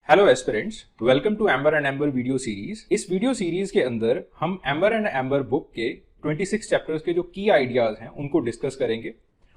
Hello aspirants, welcome to Ember and Ember video series. इस video series के अंदर हम एम्बर एंड एम्बर बुक के 26 चैप्टर्स के जो की आइडियाज हैं उनको डिस्कस करेंगे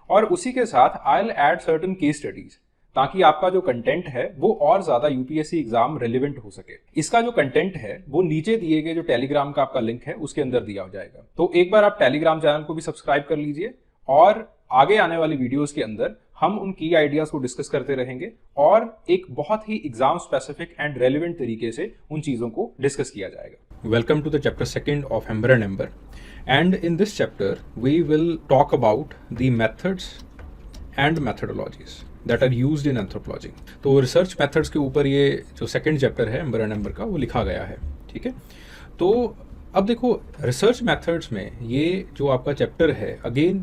और उसी के साथ आई will add certain case studies ताकि आपका जो कंटेंट है वो और ज्यादा यूपीएससी एग्जाम रेलिवेंट हो सके। इसका जो कंटेंट है वो नीचे दिए गए जो टेलीग्राम का आपका लिंक है उसके अंदर दिया हो जाएगा, तो एक बार आप टेलीग्राम चैनल को भी सब्सक्राइब कर लीजिए और आगे आने वाली वीडियोस के अंदर हम उन की आइडियाज को डिस्कस करते रहेंगे और एक बहुत ही एग्जाम स्पेसिफिक एंड रेलिवेंट तरीके से उन चीजों को डिस्कस किया जाएगा। Welcome to the chapter second of Ember and Ember, and in this chapter we will talk about the methods and methodologies that are used in anthropology. तो research methods के ऊपर ये जो सेकंड चैप्टर है Ember and Ember का वो लिखा गया है। ठीक है, तो अब देखो रिसर्च मेथड्स में ये जो आपका चैप्टर है अगेन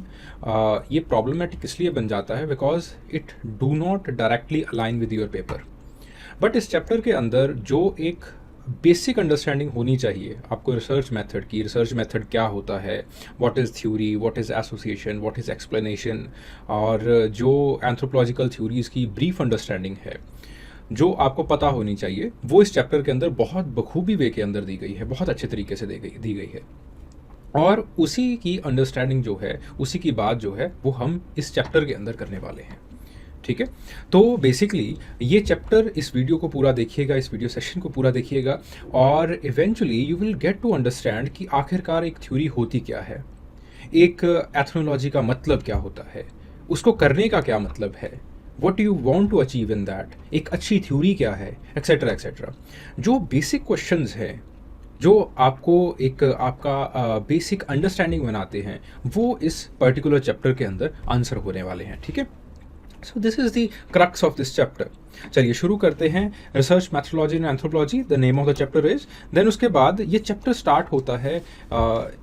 ये प्रॉब्लमेटिक इसलिए बन जाता है because it do not directly align with your paper. But इस चैप्टर के अंदर जो एक बेसिक अंडरस्टैंडिंग होनी चाहिए आपको रिसर्च मेथड की, रिसर्च मेथड क्या होता है, what is theory, what is association, what is explanation, और जो एंथ्रोपोलॉजिकल थ्योरीज की ब्रीफ अंडरस्टैंडिंग है जो आपको पता होनी चाहिए, वो इस चैप्टर के अंदर बहुत बखूबी वे के अंदर दी गई है, बहुत अच्छे तरीके से दी गई है। और उसी की अंडरस्टैंडिंग जो है, उसी की बात जो है वो हम इस चैप्टर के अंदर करने वाले हैं। ठीक है, तो बेसिकली ये चैप्टर इस वीडियो को पूरा देखिएगा, इस वीडियो सेशन को पूरा देखिएगा और eventually you will get to understand कि आखिरकार एक थ्योरी होती क्या है, एक एथनोलॉजी का मतलब क्या होता है, उसको करने का क्या मतलब है, what do you want to achieve in that, एक अच्छी थ्योरी क्या है, एक्सेट्रा एक्सेट्रा। जो बेसिक क्वेश्चंस हैं जो आपको एक आपका बेसिक अंडरस्टैंडिंग बनाते हैं वो इस पर्टिकुलर चैप्टर के अंदर आंसर होने वाले हैं। ठीक है, so this is the crux of this chapter. चलिए शुरू करते हैं। Research methodology and anthropology the name of the chapter is. Then उसके बाद ये चैप्टर स्टार्ट होता है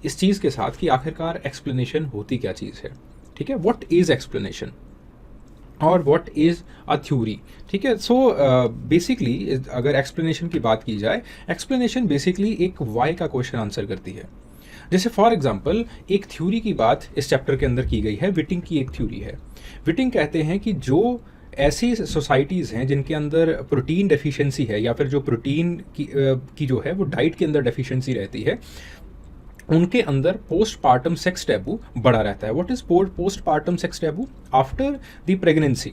इस चीज़ के साथ कि आखिरकार एक्सप्लेनेशन होती क्या चीज़ है। ठीक है, व्हाट इज एक्सप्लेनेशन और व्हाट इज़ अ थ्योरी। ठीक है, सो बेसिकली अगर एक्सप्लेनेशन की बात की जाए, एक्सप्लेनेशन बेसिकली एक वाई का क्वेश्चन आंसर करती है। जैसे फॉर एग्जांपल एक थ्योरी की बात इस चैप्टर के अंदर की गई है, विटिंग की एक थ्योरी है। विटिंग कहते हैं कि जो ऐसी सोसाइटीज़ हैं जिनके अंदर प्रोटीन डेफिशिएंसी है या फिर जो प्रोटीन की जो है वो डाइट के अंदर डेफिशिएंसी रहती है, उनके अंदर पोस्टपार्टम सेक्स टैबू बड़ा रहता है। What is postpartum sex taboo? After the pregnancy,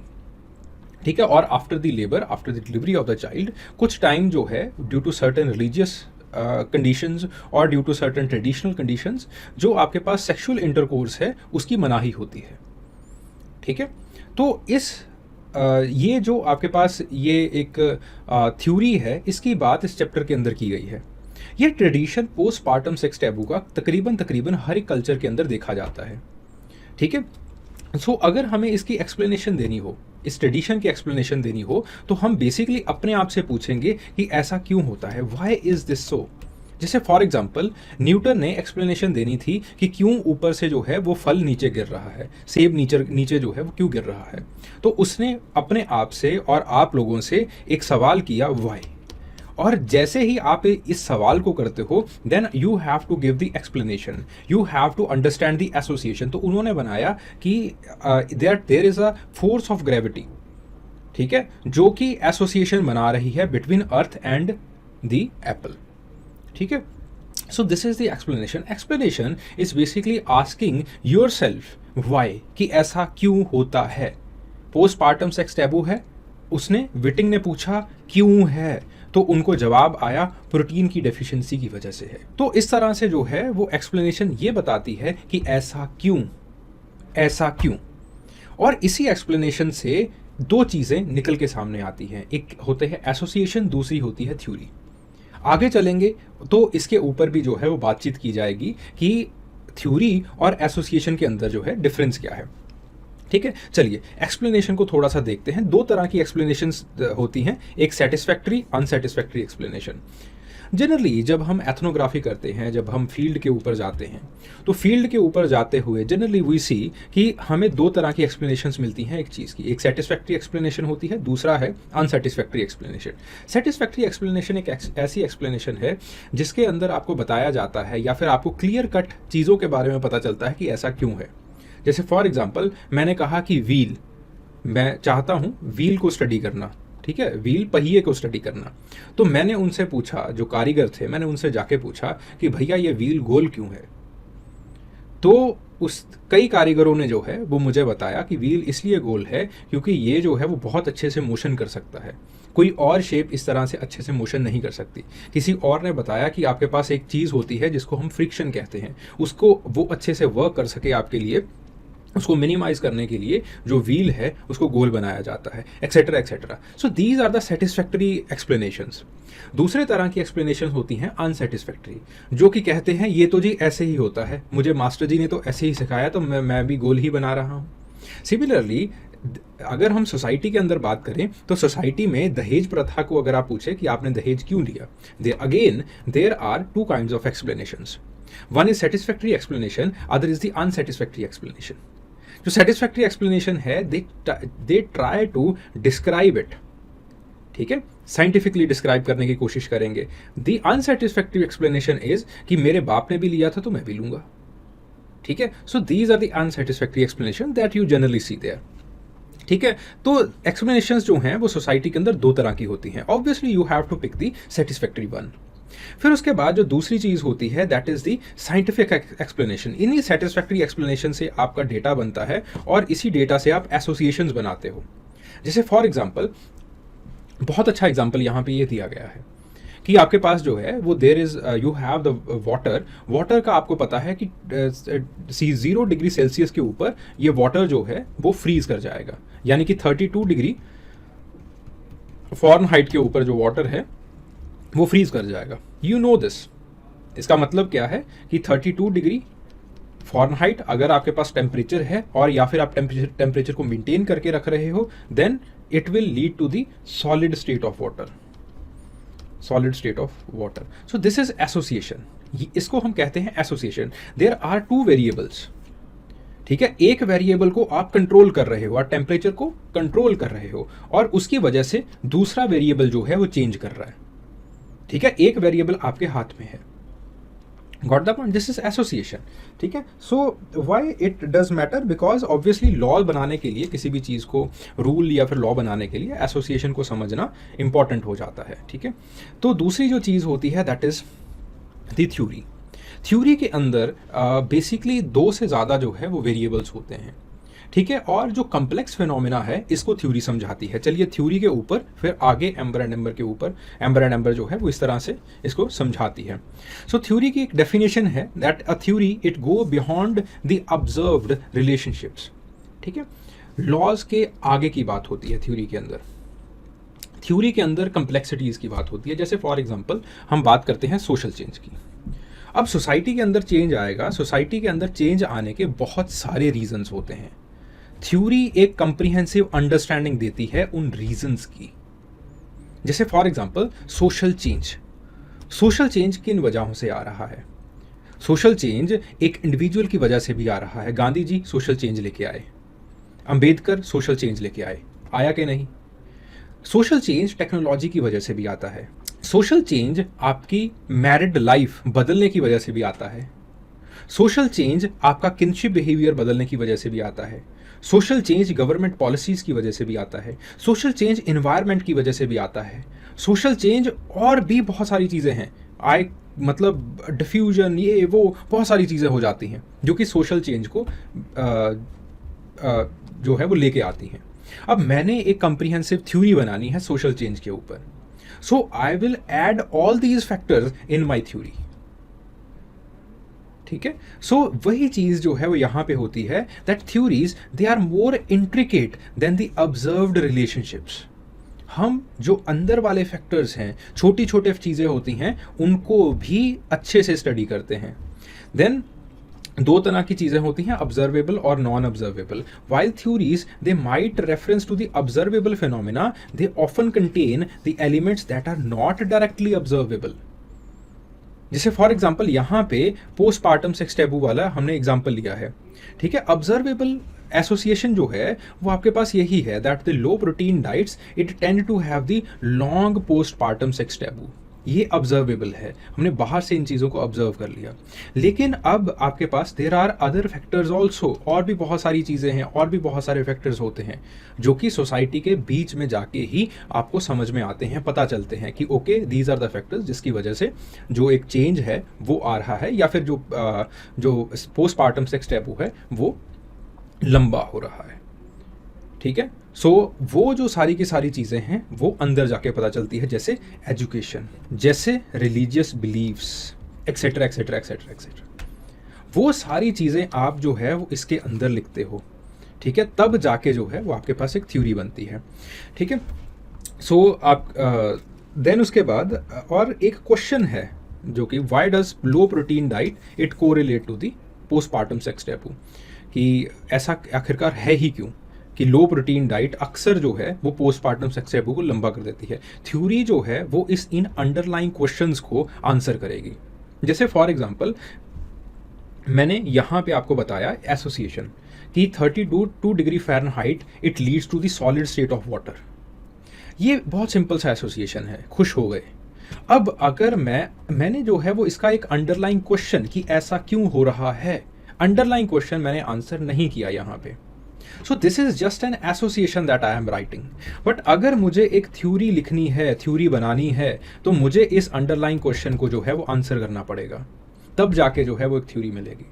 ठीक है, और after the labour, after the delivery of the child, कुछ टाइम जो है due to certain religious conditions और due to certain traditional conditions जो आपके पास सेक्सुअल इंटरकोर्स है उसकी मनाही होती है। ठीक है, तो इस ये जो आपके पास ये एक थ्योरी है इसकी बात इस चैप्टर के अंदर की गई है। ये ट्रेडिशन पोस्टपार्टम सेक्स टैबू का तकरीबन हर एक कल्चर के अंदर देखा जाता है। ठीक है, सो अगर हमें इसकी एक्सप्लेनेशन देनी हो, इस ट्रेडिशन की एक्सप्लेनेशन देनी हो, तो हम बेसिकली अपने आप से पूछेंगे कि ऐसा क्यों होता है, व्हाई इज दिस सो। जैसे फॉर एग्जाम्पल न्यूटन ने एक्सप्लेनेशन देनी थी कि क्यों ऊपर से जो है वो फल नीचे गिर रहा है, सेब नीचे जो है वो क्यों गिर रहा है, तो उसने अपने आप से और आप लोगों से एक सवाल किया, व्हाई। और जैसे ही आप इस सवाल को करते हो then you have to give the explanation, you have to understand the association. तो उन्होंने बनाया कि there is a force of gravity, ठीक है, जो कि एसोसिएशन बना रही है between earth and the apple. ठीक है, so this is the explanation. Explanation is basically asking yourself why, कि ऐसा क्यों होता है। पोस्टपार्टम सेक्स टैबू है, उसने विटिंग ने पूछा क्यों है, तो उनको जवाब आया प्रोटीन की डेफिशिएंसी की वजह से है। तो इस तरह से जो है वो एक्सप्लेनेशन ये बताती है कि ऐसा क्यों, ऐसा क्यों। और इसी एक्सप्लेनेशन से दो चीज़ें निकल के सामने आती हैं, एक होते हैं एसोसिएशन, दूसरी होती है थ्योरी। आगे चलेंगे तो इसके ऊपर भी जो है वो बातचीत की जाएगी कि थ्योरी और एसोसिएशन के अंदर जो है डिफरेंस क्या है। ठीक है, चलिए एक्सप्लेनेशन को थोड़ा सा देखते हैं। दो तरह की एक्सप्लेनेशंस होती हैं, एक सेटिस्फैक्ट्री, अनसेटिस्फैक्ट्री एक्सप्लेनेशन। जनरली जब हम एथनोग्राफी करते हैं, जब हम फील्ड के ऊपर जाते हैं, तो फील्ड के ऊपर जाते हुए जनरली वी सी कि हमें दो तरह की एक्सप्लेनेशंस मिलती हैं एक चीज़ की, एक सेटिस्फैक्ट्री एक्सप्लेनेशन होती है, दूसरा है अनसेटिस्फैक्ट्री एक्सप्लेनेशन। सेटिस्फैक्ट्री एक्सप्लेनेशन एक ऐसी एक्सप्लेनेशन है जिसके अंदर आपको बताया जाता है या फिर आपको क्लियर कट चीज़ों के बारे में पता चलता है कि ऐसा क्यों है। जैसे फॉर एग्जाम्पल मैंने कहा कि व्हील, मैं चाहता हूँ व्हील को स्टडी करना, ठीक है, व्हील पहिए को स्टडी करना। तो मैंने उनसे पूछा, जो कारीगर थे, मैंने उनसे जाके पूछा कि भैया ये व्हील गोल क्यों है। तो उस कई कारीगरों ने जो है वो मुझे बताया कि व्हील इसलिए गोल है क्योंकि ये जो है वो बहुत अच्छे से मोशन कर सकता है, कोई और शेप इस तरह से अच्छे से मोशन नहीं कर सकती। किसी और ने बताया कि आपके पास एक चीज़ होती है जिसको हम फ्रिक्शन कहते हैं, उसको वो अच्छे से वर्क कर सके आपके लिए, उसको मिनिमाइज करने के लिए जो व्हील है उसको गोल बनाया जाता है, etcetera etcetera. So these are the satisfactory explanations. दूसरे तरह की एक्सप्लेनेशन होती हैं अनसेटिस्फैक्टरी, जो कि कहते हैं ये तो जी ऐसे ही होता है, मुझे मास्टर जी ने तो ऐसे ही सिखाया तो मैं भी गोल ही बना रहा हूँ। सिमिलरली अगर हम सोसाइटी के अंदर बात करें तो सोसाइटी में दहेज प्रथा को अगर आप पूछे कि आपने दहेज क्यों लिया, there are two kinds of explanations. One is satisfactory explanation, other is the unsatisfactory explanation. जो सेटिस्फैक्टरी एक्सप्लेनेशन है they try to describe it, ठीक है, साइंटिफिकली डिस्क्राइब करने की कोशिश करेंगे। द अनसेटिस्फैक्टरी एक्सप्लेनेशन इज कि मेरे बाप ने भी लिया था तो मैं भी लूंगा, ठीक है। So these are the unsatisfactory explanation that you generally see there, ठीक है। तो एक्सप्लेनेशंस जो हैं वो सोसाइटी के अंदर दो तरह की होती हैं। Obviously you have to pick the satisfactory one. फिर उसके बाद जो दूसरी चीज होती है that is the scientific explanation. इन्हीं सेटिस्फैक्टरी एक्सप्लेनेशन से आपका डेटा बनता है और इसी डेटा से आप एसोसिएशंस बनाते हो। जैसे फॉर एग्जांपल, बहुत अच्छा एग्जांपल यहाँ पे ये दिया गया है कि आपके पास जो है वो there is you have the water का आपको पता है कि 0 डिग्री सेल्सियस के ऊपर ये वाटर जो है वो फ्रीज कर जाएगा, यानी कि 32 डिग्री फ़ारेनहाइट के ऊपर जो वाटर है वो फ्रीज कर जाएगा। You know this. इसका मतलब क्या है कि 32 डिग्री फ़ारेनहाइट अगर आपके पास टेम्परेचर है और या फिर आप टेम्परेचर को मेंटेन करके रख रहे हो, then it will lead to the solid state of water, solid state of water. So this is association, इसको हम कहते हैं association. There are two variables, ठीक है। एक वेरिएबल को आप कंट्रोल कर रहे हो, आप टेम्परेचर को कंट्रोल कर रहे हो और उसकी वजह से दूसरा वेरिएबल जो है वो चेंज कर रहा है, ठीक है। एक वेरिएबल आपके हाथ में है। Got the point? This is association, ठीक है। So why it does matter? Because obviously law बनाने के लिए, किसी भी चीज़ को रूल या फिर लॉ बनाने के लिए एसोसिएशन को समझना इंपॉर्टेंट हो जाता है, ठीक है। तो दूसरी जो चीज़ होती है that is the theory. Theory के अंदर बेसिकली 2 से ज़्यादा जो है वो वेरिएबल्स होते हैं, ठीक है। और जो कम्प्लेक्स फिनोमिना है इसको थ्योरी समझाती है। चलिए थ्योरी के ऊपर फिर आगे एम्बर एंड एम्बर के ऊपर, एम्बर एंड एम्बर जो है वो इस तरह से इसको समझाती है। सो थ्योरी की एक डेफिनेशन है that a theory it go beyond the observed relationships, ठीक है। लॉज के आगे की बात होती है थ्योरी के अंदर। थ्योरी के अंदर कम्प्लेक्सिटीज़ की बात होती है। जैसे फॉर एग्जाम्पल हम बात करते हैं सोशल चेंज की। अब सोसाइटी के अंदर चेंज आएगा, सोसाइटी के अंदर चेंज आने के बहुत सारे रीजंस होते हैं। थ्योरी एक कंप्रीहेंसिव अंडरस्टैंडिंग देती है उन रीजंस की। जैसे for example social change. Social change किन वजहों से आ रहा है? सोशल चेंज एक इंडिविजुअल की वजह से भी आ रहा है। गांधी जी सोशल चेंज लेके आए, अंबेडकर सोशल चेंज लेके आए, आया कि नहीं? सोशल चेंज टेक्नोलॉजी की वजह से भी आता है। सोशल चेंज आपकी मैरिड लाइफ बदलने की वजह से भी आता है। सोशल चेंज आपका किनशिप बिहेवियर बदलने की वजह से भी आता है। सोशल चेंज गवर्नमेंट पॉलिसीज़ की वजह से भी आता है। सोशल चेंज इन्वायरमेंट की वजह से भी आता है। सोशल चेंज और भी बहुत सारी चीज़ें हैं, मतलब डिफ्यूजन, ये वो बहुत सारी चीज़ें हो जाती हैं जो कि सोशल चेंज को जो है वो लेके आती हैं। अब मैंने एक कम्प्रीहेंसिव थ्योरी बनानी है सोशल चेंज के ऊपर, so I will add all these factors in my theory, ठीक है। सो वही चीज जो है वो यहां पे होती है that theories they are more intricate than the observed relationships. हम जो अंदर वाले फैक्टर्स हैं, छोटी छोटी चीजें होती हैं, उनको भी अच्छे से स्टडी करते हैं। देन 2 तरह की चीजें होती हैं, ऑब्जर्वेबल और non observable. While theories they might reference to the observable phenomena, they often contain the elements that are not directly observable. जैसे फॉर एग्जाम्पल यहाँ पे पोस्टपार्टम सेक्स टैबू वाला हमने एग्जाम्पल लिया है, ठीक है। ऑब्जर्वेबल एसोसिएशन जो है वो आपके पास यही है that the low protein diets it tend to have the long postpartum sex taboo. ये ऑब्जर्वेबल है, हमने बाहर से इन चीज़ों को ऑब्जर्व कर लिया। लेकिन अब आपके पास there are other factors also, और भी बहुत सारी चीज़ें हैं, और भी बहुत सारे फैक्टर्स होते हैं जो कि सोसाइटी के बीच में जाके ही आपको समझ में आते हैं, पता चलते हैं कि okay these are the factors जिसकी वजह से जो एक चेंज है वो आ रहा है, या फिर जो पोस्टपार्टम सेक्स टैबू है वो लंबा हो रहा है। ठीक है, सो वो जो सारी की सारी चीज़ें हैं वो अंदर जाके पता चलती है, जैसे एजुकेशन, जैसे religious believes, etcetera etcetera etcetera etcetera. वो सारी चीज़ें आप जो है वो इसके अंदर लिखते हो। ठीक है, तब जाके जो है वो आपके पास एक थ्योरी बनती है। ठीक है, सो आप देन उसके बाद और एक क्वेश्चन है जो कि why does low protein diet it correlate to the postpartum sex taboo, कि ऐसा आखिरकार है ही क्यों कि लो प्रोटीन डाइट अक्सर जो है वो पोस्टपार्टम सेक्स टैबू को लंबा कर देती है। थ्योरी जो है वो इन अंडरलाइंग क्वेश्चंस को आंसर करेगी। जैसे फॉर एग्जांपल मैंने यहाँ पे आपको बताया एसोसिएशन कि 32 degree Fahrenheit it leads to the solid state of water. ये बहुत सिंपल सा एसोसिएशन है, खुश हो गए। अब अगर मैंने जो है वो इसका एक अंडरलाइंग क्वेश्चन कि ऐसा क्यों हो रहा है, अंडरलाइंग क्वेश्चन मैंने आंसर नहीं किया यहाँ पे। सो this is just an association that I am writing. But अगर मुझे एक थ्योरी लिखनी है, थ्योरी बनानी है, तो मुझे इस अंडरलाइंग क्वेश्चन को जो है वो आंसर करना पड़ेगा, तब जाके जो है वो एक थ्योरी मिलेगी।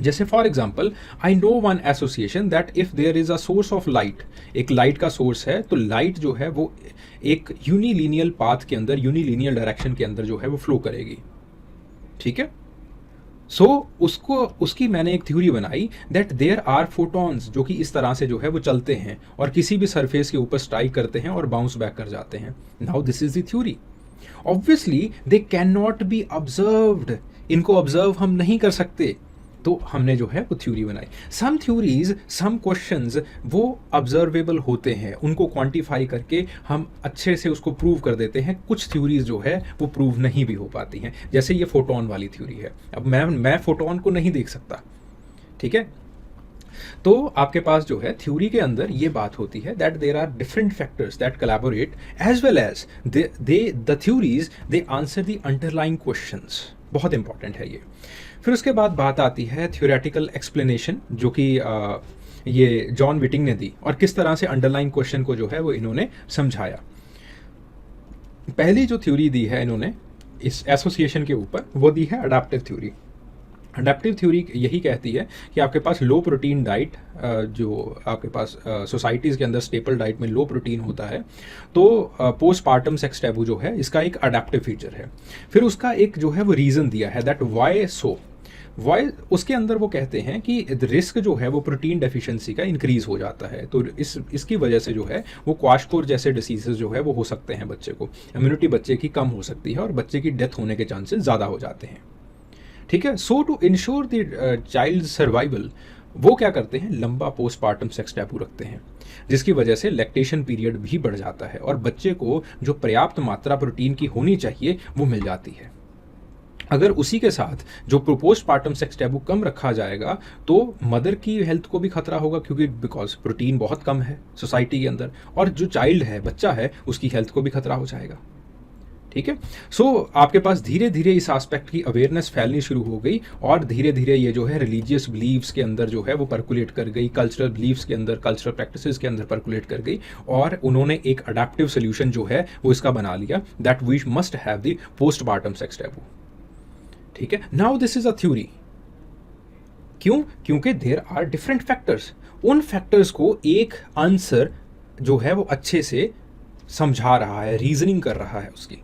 जैसे for example I know one association that if there is a source of light, एक लाइट का सोर्स है, तो लाइट जो है वो एक यूनिलीनियल पाथ के अंदर, यूनिलीनियल डायरेक्शन के अंदर जो है वो फ्लो करेगी। ठीक है, सो उसकी मैंने एक थ्योरी बनाई दैट देयर आर फोटॉन्स जो कि इस तरह से जो है वो चलते हैं और किसी भी सरफेस के ऊपर स्ट्राइक करते हैं और बाउंस बैक कर जाते हैं। Now this is the theory. Obviously they can not be observed, इनको ऑब्जर्व हम नहीं कर सकते, तो हमने जो है वो थ्योरी बनाई। सम थ्योरीज, सम क्वेश्चंस वो ऑब्जर्वेबल होते हैं, उनको क्वांटिफाई करके हम अच्छे से उसको प्रूव कर देते हैं। कुछ थ्योरीज जो है वो प्रूव नहीं भी हो पाती हैं, जैसे ये फोटोन वाली थ्योरी है। अब मैं फोटोन को नहीं देख सकता। ठीक है, तो आपके पास जो है थ्योरी के अंदर ये बात होती है that there are different factors that collaborate as well as the theories they answer the underlying questions. बहुत इंपॉर्टेंट है ये। फिर उसके बाद बात आती है थ्योरेटिकल एक्सप्लेनेशन, जो कि ये जॉन विटिंग ने दी, और किस तरह से अंडरलाइन क्वेश्चन को जो है वो इन्होंने समझाया। पहली जो थ्योरी दी है इन्होंने इस एसोसिएशन के ऊपर, वो दी है अडैप्टिव थ्योरी। अडैप्टिव थ्योरी यही कहती है कि आपके पास लो प्रोटीन डाइट, जो आपके पास सोसाइटीज़ के अंदर स्टेपल डाइट में लो प्रोटीन होता है, तो पोस्टपार्टम सेक्स टैबू जो है इसका एक अडैप्टिव फीचर है। फिर उसका एक जो है वो रीज़न दिया है दैट वाई सो, वाई उसके अंदर वो कहते हैं कि रिस्क जो है वो प्रोटीन डेफिशिएंसी का इंक्रीज हो जाता है, तो इसकी वजह से जो है वो क्वाशकोर जैसे डिसीजेज जो है वो हो सकते हैं, बच्चे को इम्यूनिटी बच्चे की कम हो सकती है और बच्चे की डेथ होने के चांसेस ज़्यादा हो जाते हैं। ठीक है, so to ensure the child survival वो क्या करते हैं, लंबा पोस्टपार्टम सेक्स टैबू रखते हैं, जिसकी वजह से लैक्टेशन पीरियड भी बढ़ जाता है और बच्चे को जो पर्याप्त मात्रा प्रोटीन की होनी चाहिए वो मिल जाती है। अगर उसी के साथ जो पोस्टपार्टम सेक्स टैबू कम रखा जाएगा तो मदर की हेल्थ को भी खतरा होगा, क्योंकि बिकॉज प्रोटीन बहुत कम है सोसाइटी के अंदर, और जो चाइल्ड है, बच्चा है, उसकी हेल्थ को भी खतरा हो जाएगा। ठीक है, सो आपके पास धीरे धीरे इस एस्पेक्ट की अवेयरनेस फैलनी शुरू हो गई और धीरे धीरे ये जो है रिलीजियस बिलीव्स के अंदर जो है वो पर्कुलेट कर गई, कल्चरल बिलीव्स के अंदर, कल्चरल प्रैक्टिसेस के अंदर पर्कुलेट कर गई, और उन्होंने एक अडैप्टिव सोल्यूशन जो है वो इसका बना लिया that we must have the postpartum sex taboo. ठीक है, now this is a theory. क्यों? क्योंकि देयर आर डिफरेंट फैक्टर्स, उन फैक्टर्स को एक आंसर जो है वो अच्छे से समझा रहा है, रीजनिंग कर रहा है उसकी।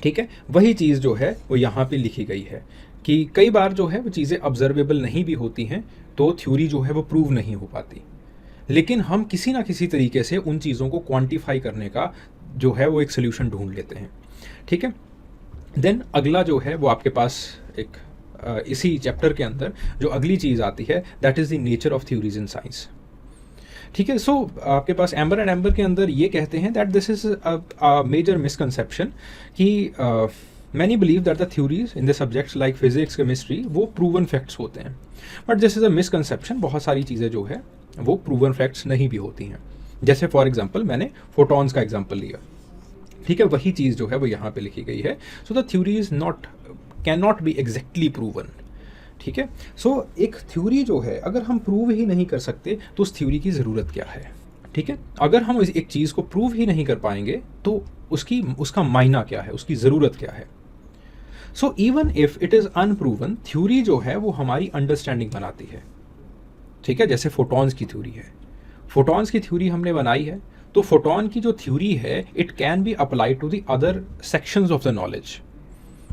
ठीक है, वही चीज़ जो है वो यहाँ पे लिखी गई है कि कई बार जो है वो चीज़ें ऑब्जर्वेबल नहीं भी होती हैं, तो थ्योरी जो है वो प्रूव नहीं हो पाती, लेकिन हम किसी ना किसी तरीके से उन चीज़ों को क्वांटिफाई करने का जो है वो एक सोल्यूशन ढूंढ लेते हैं। ठीक है, देन अगला जो है वो आपके पास एक इसी चैप्टर के अंदर जो अगली चीज़ आती है that is the nature of theories in science. ठीक है, सो आपके पास एम्बर एंड एम्बर के अंदर ये कहते हैं that this is a major misconception कि many believe that the theories in the subjects like physics, chemistry वो प्रूवन फैक्ट्स होते हैं, but this is a misconception. बहुत सारी चीज़ें जो है वो प्रूवन फैक्ट्स नहीं भी होती हैं। जैसे फॉर एग्जांपल मैंने फोटॉन्स का एग्जांपल लिया, ठीक है, वही चीज़ जो है वो यहाँ पे लिखी गई है। So the theory is not can not be exactly proven. ठीक है, सो एक थ्योरी जो है अगर हम प्रूव ही नहीं कर सकते तो उस थ्योरी की ज़रूरत क्या है। ठीक है, अगर हम एक चीज़ को प्रूव ही नहीं कर पाएंगे तो उसका मायना क्या है, उसकी ज़रूरत क्या है। So even if it is unproven, theory जो है वो हमारी अंडरस्टैंडिंग बनाती है। ठीक है, जैसे फोटॉन्स की थ्योरी है, फोटॉन्स की थ्योरी हमने बनाई है, तो फोटॉन की जो थ्योरी है it can be apply to the other sections of the knowledge.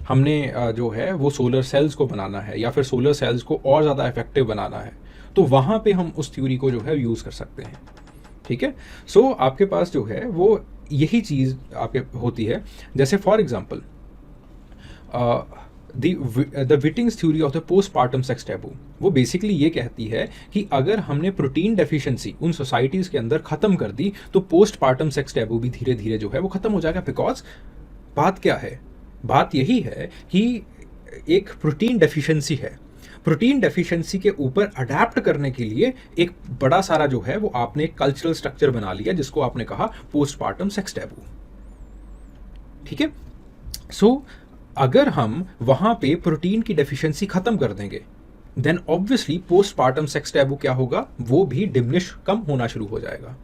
हमने जो है वो सोलर सेल्स को बनाना है या फिर सोलर सेल्स को और ज़्यादा इफेक्टिव बनाना है, तो वहाँ पे हम उस थ्योरी को जो है यूज़ कर सकते हैं। ठीक है, सो आपके पास जो है वो यही चीज़ आपके होती है। जैसे for example the Whiting's theory of the postpartum sex taboo, वो बेसिकली ये कहती है कि अगर हमने प्रोटीन डेफिशिएंसी उन सोसाइटीज़ के अंदर ख़त्म कर दी तो पोस्टपार्टम सेक्स टैबू भी धीरे धीरे जो है वो ख़त्म हो जाएगा। बिकॉज बात क्या है, बात यही है कि एक प्रोटीन डेफिशिएंसी है, प्रोटीन डेफिशिएंसी के ऊपर अडेप्ट करने के लिए एक बड़ा सारा जो है वो आपने एक कल्चरल स्ट्रक्चर बना लिया जिसको आपने कहा पोस्टपार्टम सेक्स टैबू। ठीक है, सो अगर हम वहां पे प्रोटीन की डेफिशिएंसी खत्म कर देंगे then obviously postpartum sex taboo क्या होगा, वो भी डिमिनिश कम होना शुरू हो जाएगा।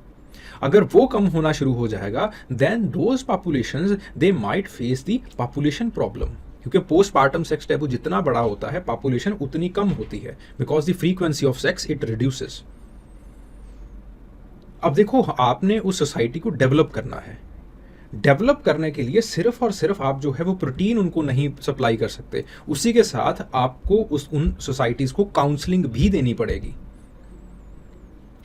अगर वो कम होना शुरू हो जाएगा then those populations they might face the population problem, क्योंकि पोस्टपार्टम सेक्स टैबू जितना बड़ा होता है पॉपुलेशन उतनी कम होती है, because the frequency of sex it reduces. अब देखो, आपने उस सोसाइटी को डेवलप करना है, डेवलप करने के लिए सिर्फ और सिर्फ आप जो है वो प्रोटीन उनको नहीं सप्लाई कर सकते, उसी के साथ आपको उन सोसाइटीज़ को काउंसलिंग भी देनी पड़ेगी,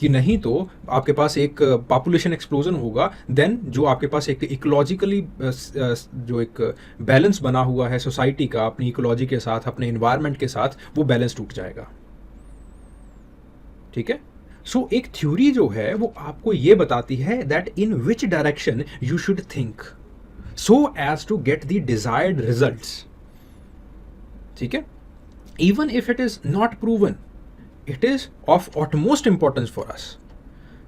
कि नहीं तो आपके पास एक पॉपुलेशन एक्सप्लोजन होगा, देन जो आपके पास एक इकोलॉजिकली जो एक बैलेंस बना हुआ है सोसाइटी का अपनी इकोलॉजी के साथ, अपने इन्वायरमेंट के साथ, वो बैलेंस टूट जाएगा। ठीक है, सो एक थ्योरी जो है वो आपको ये बताती है that in which direction you should think so as to get the desired results. ठीक है, even if it is not proven, it is of utmost importance for us.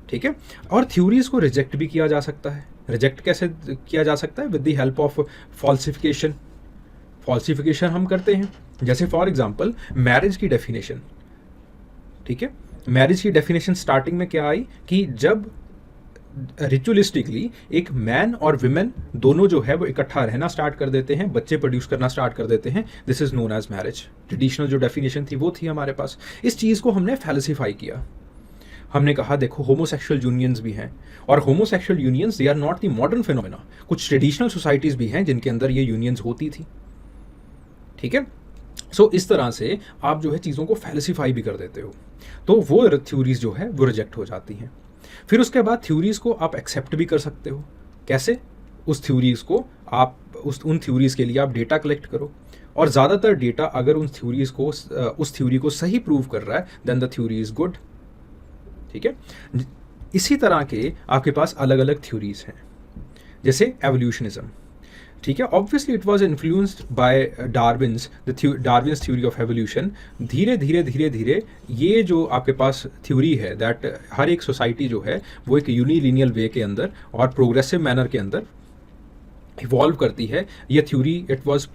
ठीक है, और थ्योरीज को रिजेक्ट भी किया जा सकता है। रिजेक्ट कैसे किया जा सकता है? With the help of falsification. Falsification हम करते हैं, जैसे फॉर एग्जांपल मैरिज की डेफिनेशन। ठीक है, मैरिज की डेफिनेशन स्टार्टिंग में क्या आई कि जब रिचुअलिस्टिकली एक मैन और विमेन दोनों जो है वो इकट्ठा रहना स्टार्ट कर देते हैं, बच्चे प्रोड्यूस करना स्टार्ट कर देते हैं, this is known as marriage. Traditional जो डेफिनेशन थी वो थी हमारे पास। इस चीज़ को हमने फैल्सिफाई किया, हमने कहा देखो होमोसेक्सुअल यूनियंस भी हैं, और homosexual unions they are not the modern phenomena. कुछ ट्रेडिशनल सोसाइटीज़ भी हैं जिनके अंदर ये यूनियंस होती थी। ठीक है, सो इस तरह से आप जो है चीज़ों को फैल्सिफाई भी कर देते हो, तो वो थ्योरीज जो है वो रिजेक्ट हो जाती हैं। फिर उसके बाद थ्योरीज को आप एक्सेप्ट भी कर सकते हो। कैसे? उस थ्योरीज को आप उन थ्योरीज के लिए आप डेटा कलेक्ट करो, और ज़्यादातर डेटा अगर उन थ्योरीज को उस थ्योरी को सही प्रूव कर रहा है then the theory is good. ठीक है, इसी तरह के आपके पास अलग अलग थ्योरीज हैं, जैसे एवोल्यूशनिज्म। ठीक है, obviously it was influenced by Darwin's theory of evolution. धीरे धीरे धीरे धीरे ये जो आपके पास थ्योरी है दैट हर एक सोसाइटी जो है वो एक यूनिलिनियल वे के अंदर और प्रोग्रेसिव मैनर के अंदर इवॉल्व करती है, ये theory it was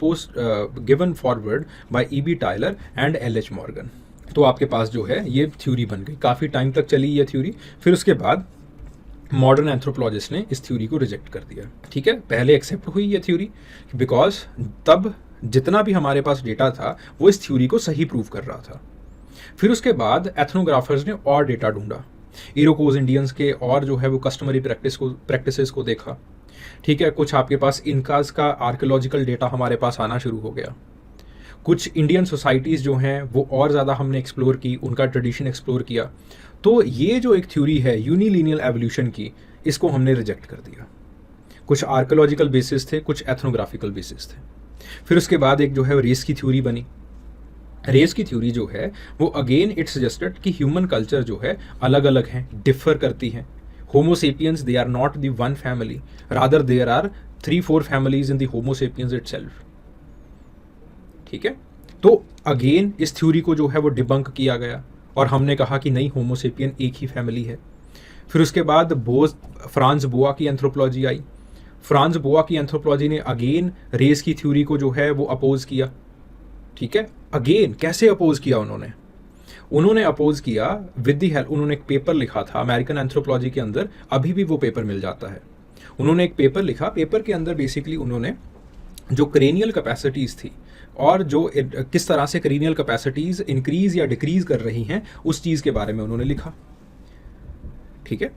given forward bye E.B. Tyler and L.H. Morgan. तो आपके पास जो है ये थ्योरी बन गई, काफ़ी टाइम तक चली ये थ्योरी। फिर उसके बाद मॉडर्न एंथ्रोपोलॉजिस्ट ने इस थ्योरी को रिजेक्ट कर दिया। ठीक है, पहले एक्सेप्ट हुई ये थ्योरी बिकॉज तब जितना भी हमारे पास डेटा था वो इस थ्योरी को सही प्रूव कर रहा था। फिर उसके बाद एथनोग्राफर्स ने और डेटा ढूंढा, इरोकोज इंडियंस के और जो है वो कस्टमरी प्रैक्टिसेस को देखा। ठीक है, कुछ आपके पास इनकाज का आर्कियोलॉजिकल डेटा हमारे पास आना शुरू हो गया। कुछ इंडियन सोसाइटीज़ जो हैं वो और ज़्यादा हमने एक्सप्लोर की, उनका ट्रेडिशन एक्सप्लोर किया। तो ये जो एक थ्योरी है यूनिलिनियल एवोल्यूशन की, इसको हमने रिजेक्ट कर दिया। कुछ आर्कियोलॉजिकल बेसिस थे, कुछ एथनोग्राफिकल बेसिस थे। फिर उसके बाद एक जो है रेस की थ्योरी बनी। रेस की थ्योरी जो है वो अगेन इट सजेस्टेड कि ह्यूमन कल्चर जो है अलग अलग हैं, डिफर करती हैं। Homo sapiens they are not the one family, rather there are 3-4 families in the Homo sapiens itself. ठीक है, तो अगेन इस थ्योरी को जो है वो डिबंक किया गया और हमने कहा कि नहीं, होमोसेपियन एक ही फैमिली है। फिर उसके बाद फ्रांस बोआ की एंथ्रोपोलॉजी आई। फ्रांज बोआ की एंथ्रोपोलॉजी ने अगेन रेस की थ्योरी को जो है वो अपोज किया। ठीक है, अगेन कैसे अपोज किया उन्होंने अपोज किया विद दी हेल्प, उन्होंने एक पेपर लिखा था अमेरिकन एंथ्रोपोलॉजी के अंदर, अभी भी वो पेपर मिल जाता है। उन्होंने एक पेपर लिखा, पेपर के अंदर बेसिकली उन्होंने जो क्रेनियल कैपेसिटीज़ थी और जो किस तरह से क्रेनियल कैपेसिटीज़ इंक्रीज या डिक्रीज कर रही हैं उस चीज़ के बारे में उन्होंने लिखा। ठीक है,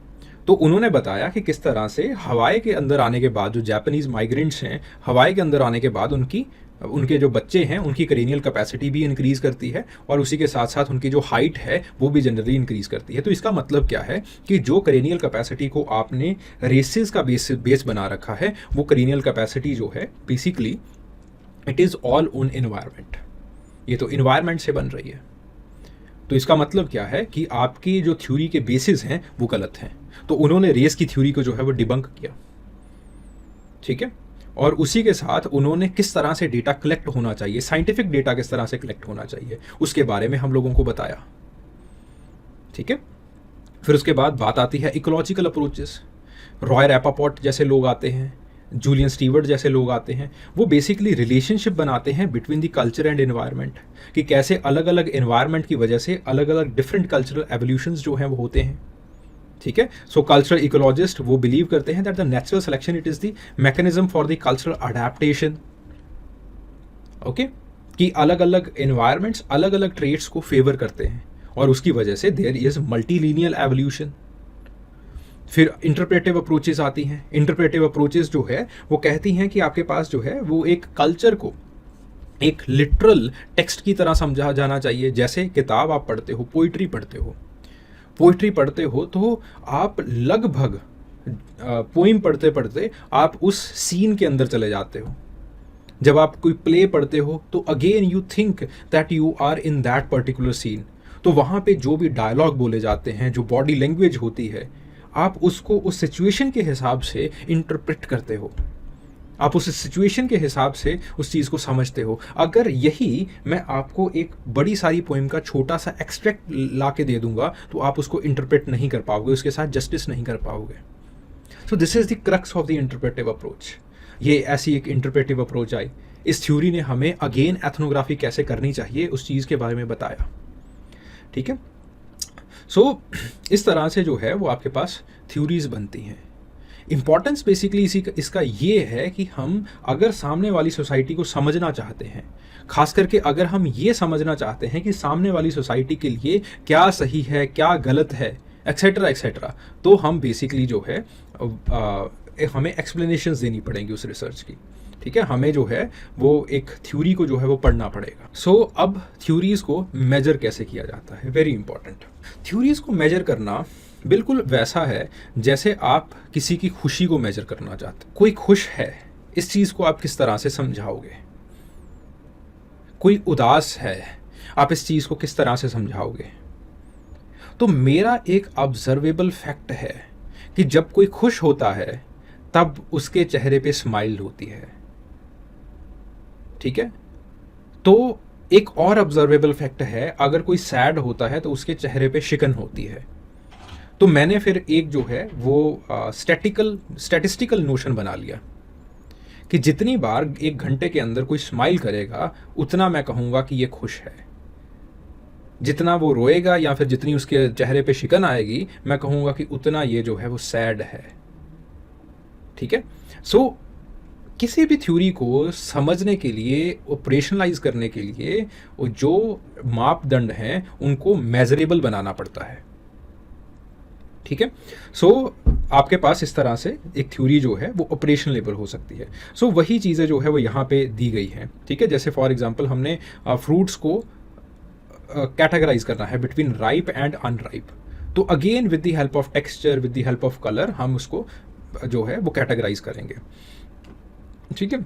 तो उन्होंने बताया कि किस तरह से हवाई के अंदर आने के बाद जो जापानीज माइग्रेंट्स हैं, हवाई के अंदर आने के बाद उनके जो बच्चे हैं उनकी क्रेनियल कैपेसिटी भी इंक्रीज करती है और उसी के साथ साथ उनकी जो हाइट है वो भी जनरली इंक्रीज करती है। तो इसका मतलब क्या है कि जो क्रेनियल कैपेसिटी को आपने रेसेस का बेस बना रखा है, वो क्रेनियल कैपेसिटी जो है basically it is all on environment, ये तो एनवायरनमेंट से बन रही है। तो इसका मतलब क्या है कि आपकी जो थ्योरी के बेसिस हैं वो गलत हैं। तो उन्होंने रेस की थ्योरी को जो है वो डिबंक किया। ठीक है, और उसी के साथ उन्होंने किस तरह से डेटा कलेक्ट होना चाहिए, साइंटिफिक डेटा किस तरह से कलेक्ट होना चाहिए, उसके बारे में हम लोगों को बताया। ठीक है, फिर उसके बाद बात आती है इकोलॉजिकल अप्रोचेस। रॉय रैपापोर्ट जैसे लोग आते हैं, जूलियन स्टीवर्ट जैसे लोग आते हैं, वो बेसिकली रिलेशनशिप बनाते हैं between the culture and environment, कि कैसे अलग अलग एनवायरनमेंट की वजह से अलग अलग डिफरेंट कल्चरल एवोल्यूशंस जो हैं वो होते हैं। ठीक है, सो कल्चरल इकोलॉजिस्ट वो बिलीव करते हैं that the natural selection it is the mechanism for the cultural adaptation. Okay, कि अलग अलग एनवायरनमेंट्स अलग अलग ट्रेट्स को फेवर करते हैं और उसकी वजह से देयर इज मल्टीलिनियल एवोल्यूशन। फिर इंटरप्रेटिव अप्रोचेस आती हैं। इंटरप्रेटिव अप्रोचेस जो है वो कहती हैं कि आपके पास जो है वो एक कल्चर को एक लिटरल टेक्स्ट की तरह समझा जाना चाहिए। जैसे किताब आप पढ़ते हो, पोइट्री पढ़ते हो तो आप लगभग पोइम पढ़ते पढ़ते आप उस सीन के अंदर चले जाते हो। जब आप कोई प्ले पढ़ते हो तो again you think that you are in that particular scene. तो वहाँ पे जो भी डायलॉग बोले जाते हैं, जो बॉडी लैंग्वेज होती है, आप उसको उस सिचुएशन के हिसाब से इंटरप्रेट करते हो, आप उस सिचुएशन के हिसाब से उस चीज़ को समझते हो। अगर यही मैं आपको एक बड़ी सारी पोइम का छोटा सा एक्सट्रैक्ट ला के दे दूंगा तो आप उसको इंटरप्रेट नहीं कर पाओगे, उसके साथ जस्टिस नहीं कर पाओगे। So this is the crux of the interpretive approach. ये ऐसी एक इंटरप्रेटिव अप्रोच आई। इस थ्योरी ने हमें अगेन एथनोग्राफी कैसे करनी चाहिए उस चीज़ के बारे में बताया। ठीक है, सो इस तरह से जो है वो आपके पास थ्योरीज बनती हैं। इम्पॉर्टेंस बेसिकली इसका ये है कि हम अगर सामने वाली सोसाइटी को समझना चाहते हैं, खास करके अगर हम ये समझना चाहते हैं कि सामने वाली सोसाइटी के लिए क्या सही है, क्या गलत है, एक्सेट्रा एक्सेट्रा, तो हम बेसिकली जो है हमें एक्सप्लेनेशंस देनी पड़ेंगी उस रिसर्च की। ठीक है, हमें जो है वो एक थ्योरी को जो है वो पढ़ना पड़ेगा। सो अब थ्योरीज को मेजर कैसे किया जाता है, वेरी इंपॉर्टेंट। थ्योरीज को मेजर करना बिल्कुल वैसा है जैसे आप किसी की खुशी को मेजर करना चाहते। कोई खुश है, इस चीज़ को आप किस तरह से समझाओगे? कोई उदास है, आप इस चीज़ को किस तरह से समझाओगे? तो मेरा एक ऑब्जर्वेबल फैक्ट है कि जब कोई खुश होता है तब उसके चेहरे पे स्माइल होती है। ठीक है, तो एक और ऑब्जर्वेबल फैक्ट है, अगर कोई सैड होता है तो उसके चेहरे पे शिकन होती है। तो मैंने फिर एक जो है वो स्टैटिस्टिकल नोशन बना लिया कि जितनी बार एक घंटे के अंदर कोई स्माइल करेगा उतना मैं कहूँगा कि ये खुश है, जितना वो रोएगा या फिर जितनी उसके चेहरे पे शिकन आएगी मैं कहूँगा कि उतना ये जो है वो सैड है। ठीक है, सो किसी भी थ्योरी को समझने के लिए, ऑपरेशनलाइज करने के लिए जो मापदंड हैं उनको मेजरेबल बनाना पड़ता है। ठीक है, सो आपके पास इस तरह से एक थ्योरी जो है वो ऑपरेशनलेबल हो सकती है। सो वही चीज़ें जो है वो यहाँ पे दी गई हैं। ठीक है, जैसे फॉर एग्जांपल हमने फ्रूट्स को कैटेगराइज करना है बिटवीन राइप एंड अनराइप। तो again with the help of texture, with the help of colour हम उसको जो है वो कैटेगराइज करेंगे। ठीक है,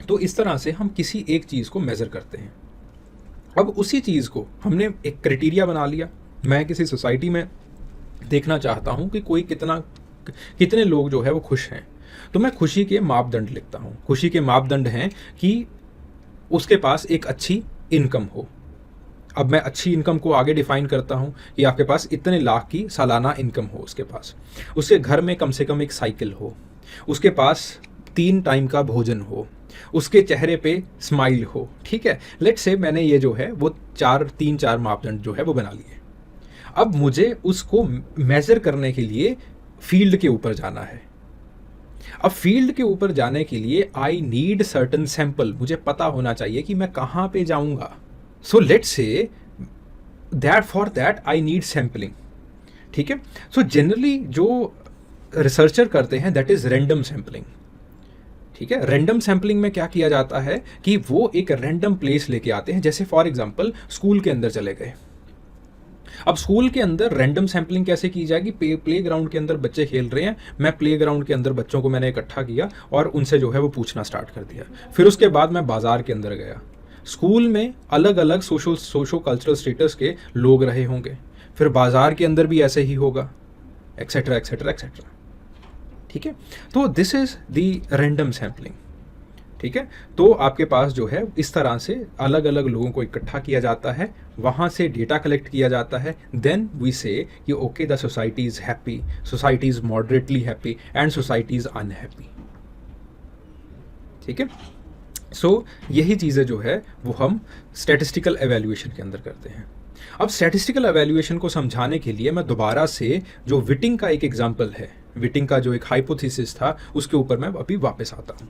तो इस तरह से हम किसी एक चीज़ को मेज़र करते हैं। अब उसी चीज़ को हमने एक क्राइटेरिया बना लिया। मैं किसी सोसाइटी में देखना चाहता हूँ कि कोई कितने लोग जो है वो खुश हैं, तो मैं खुशी के मापदंड लिखता हूँ। खुशी के मापदंड हैं कि उसके पास एक अच्छी इनकम हो। अब मैं अच्छी इनकम को आगे डिफाइन करता हूँ कि आपके पास इतने लाख की सालाना इनकम हो उसके पास, उसके घर में कम से कम एक साइकिल हो। उसके पास 3 टाइम का भोजन हो, उसके चेहरे पे स्माइल हो, ठीक है। लेट्स से मैंने ये जो है वो 3-4 मापदंड जो है वो बना लिए। अब मुझे उसको मेजर करने के लिए फील्ड के ऊपर जाना है। अब फील्ड के ऊपर जाने के लिए आई नीड सर्टन सैंपल, मुझे पता होना चाहिए कि मैं कहाँ पे जाऊँगा। So let's say that for that I need sampling, ठीक है। सो जनरली जो रिसर्चर करते हैं दैट इज़ रैंडम सैम्पलिंग, ठीक है। रैंडम सैम्पलिंग में क्या किया जाता है कि वो एक रैंडम प्लेस लेके आते हैं, जैसे फॉर एग्जांपल स्कूल के अंदर चले गए। अब स्कूल के अंदर रैंडम सैम्पलिंग कैसे की जाएगी? प्ले ग्राउंड के अंदर बच्चे खेल रहे हैं, मैं प्ले ग्राउंड के अंदर बच्चों को मैंने इकट्ठा किया और उनसे जो है वो पूछना स्टार्ट कर दिया। फिर उसके बाद मैं बाजार के अंदर गया। स्कूल में अलग अलग सोशो कल्चरल स्टेटस के लोग रहे होंगे, फिर बाजार के अंदर भी ऐसे ही होगा, एक्सेट्रा एक्सेट्रा एक्सेट्रा, ठीक है। तो this is the random sampling, ठीक है। तो आपके पास जो है इस तरह से अलग अलग लोगों को इकट्ठा किया जाता है, वहाँ से डेटा कलेक्ट किया जाता है, देन वी से कि okay the society is happy, society is moderately happy and society is unhappy, ठीक है। सो यही चीज़ें जो है वो हम स्टैटिस्टिकल एवेल्यूएशन के अंदर करते हैं। अब स्टैटिस्टिकल एवेल्यूएशन को समझाने के लिए मैं दोबारा से जो विटिंग का एक एग्जाम्पल है, विटिंग का जो एक हाइपोथेसिस था उसके ऊपर मैं अभी वापस आता हूँ।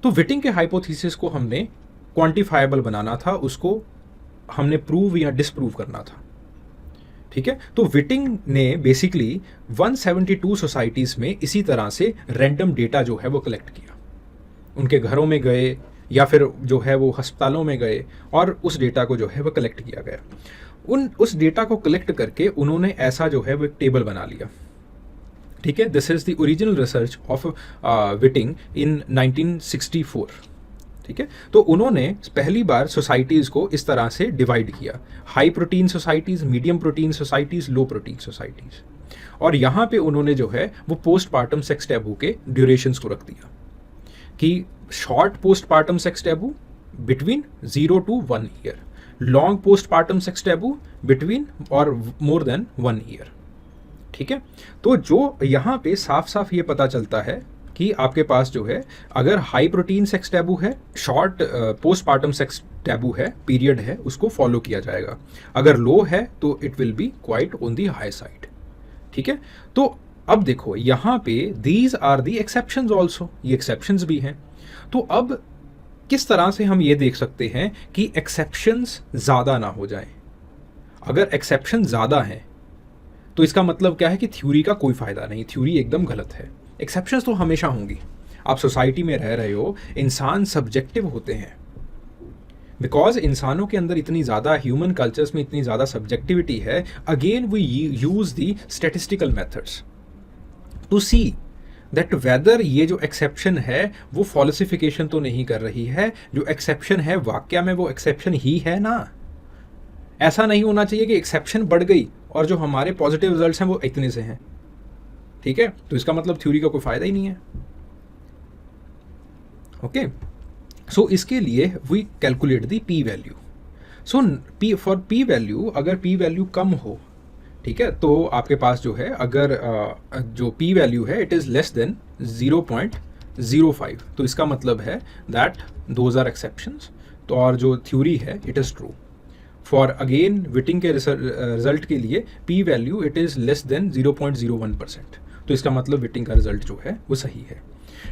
तो विटिंग के हाइपोथेसिस को हमने क्वांटिफाइबल बनाना था, उसको हमने प्रूव या डिसप्रूव करना था, ठीक है। तो विटिंग ने बेसिकली 172 सोसाइटीज़ में इसी तरह से रैंडम डेटा जो है वो कलेक्ट किया। उनके घरों में गए या फिर जो है वो अस्पतालों में गए और उस डेटा को जो है वो कलेक्ट किया गया। उस डेटा को कलेक्ट करके उन्होंने ऐसा जो है वो एक टेबल बना लिया, ठीक है। This is the original research of Whiting in 1964, ठीक है। तो उन्होंने पहली बार सोसाइटीज़ को इस तरह से डिवाइड किया, high protein societies, medium protein societies, low protein societies, और यहाँ पे उन्होंने जो है वो पोस्टपार्टम सेक्स टैबू के ड्यूरेशंस को रख दिया कि short postpartum sex taboo between 0 to 1 year, long postpartum sex taboo between और मोर देन 1 year, ठीक है। तो जो यहाँ पे साफ साफ ये पता चलता है कि आपके पास जो है अगर हाई प्रोटीन सेक्स टैबू है, शॉर्ट पोस्टपार्टम सेक्स टैबू है, पीरियड है, उसको फॉलो किया जाएगा। अगर लो है तो it will be quite on the high side, ठीक है। तो अब देखो यहाँ पे these are the exceptions also, ये एक्सेप्शंस भी हैं। तो अब किस तरह से हम ये देख सकते हैं कि एक्सेप्शंस ज़्यादा ना हो जाएं। अगर एक्सेप्शन ज़्यादा हैं तो इसका मतलब क्या है कि थ्योरी का कोई फ़ायदा नहीं, थ्योरी एकदम गलत है। एक्सेप्शंस तो हमेशा होंगी। आप सोसाइटी में रह रहे हो, इंसान सब्जेक्टिव होते हैं, बिकॉज इंसानों के अंदर इतनी ज़्यादा, ह्यूमन कल्चर्स में इतनी ज़्यादा सब्जेक्टिविटी है। Again we use the statistical methods to see that whether ये जो एक्सेप्शन है वो फॉल्सिफिकेशन तो नहीं कर रही है, जो एक्सेप्शन है वाकया में वो एक्सेप्शन ही है ना। ऐसा नहीं होना चाहिए कि एक्सेप्शन बढ़ गई और जो हमारे पॉजिटिव रिजल्ट्स हैं वो इतने से हैं, ठीक है। तो इसका मतलब थ्योरी का कोई फायदा ही नहीं है, ओके। सो इसके लिए we calculate the P value. So P for P value, अगर पी वैल्यू कम हो, ठीक है, तो आपके पास जो है अगर जो पी वैल्यू है इट इज़ लेस देन 0.05, तो इसका मतलब है दैट दोज आर एक्सेप्शंस। तो और जो थ्योरी है it is true. For again Whiting के रिजल्ट के लिए P value it is less than 0.01%, तो इसका मतलब विटिंग का रिजल्ट जो है वो सही है,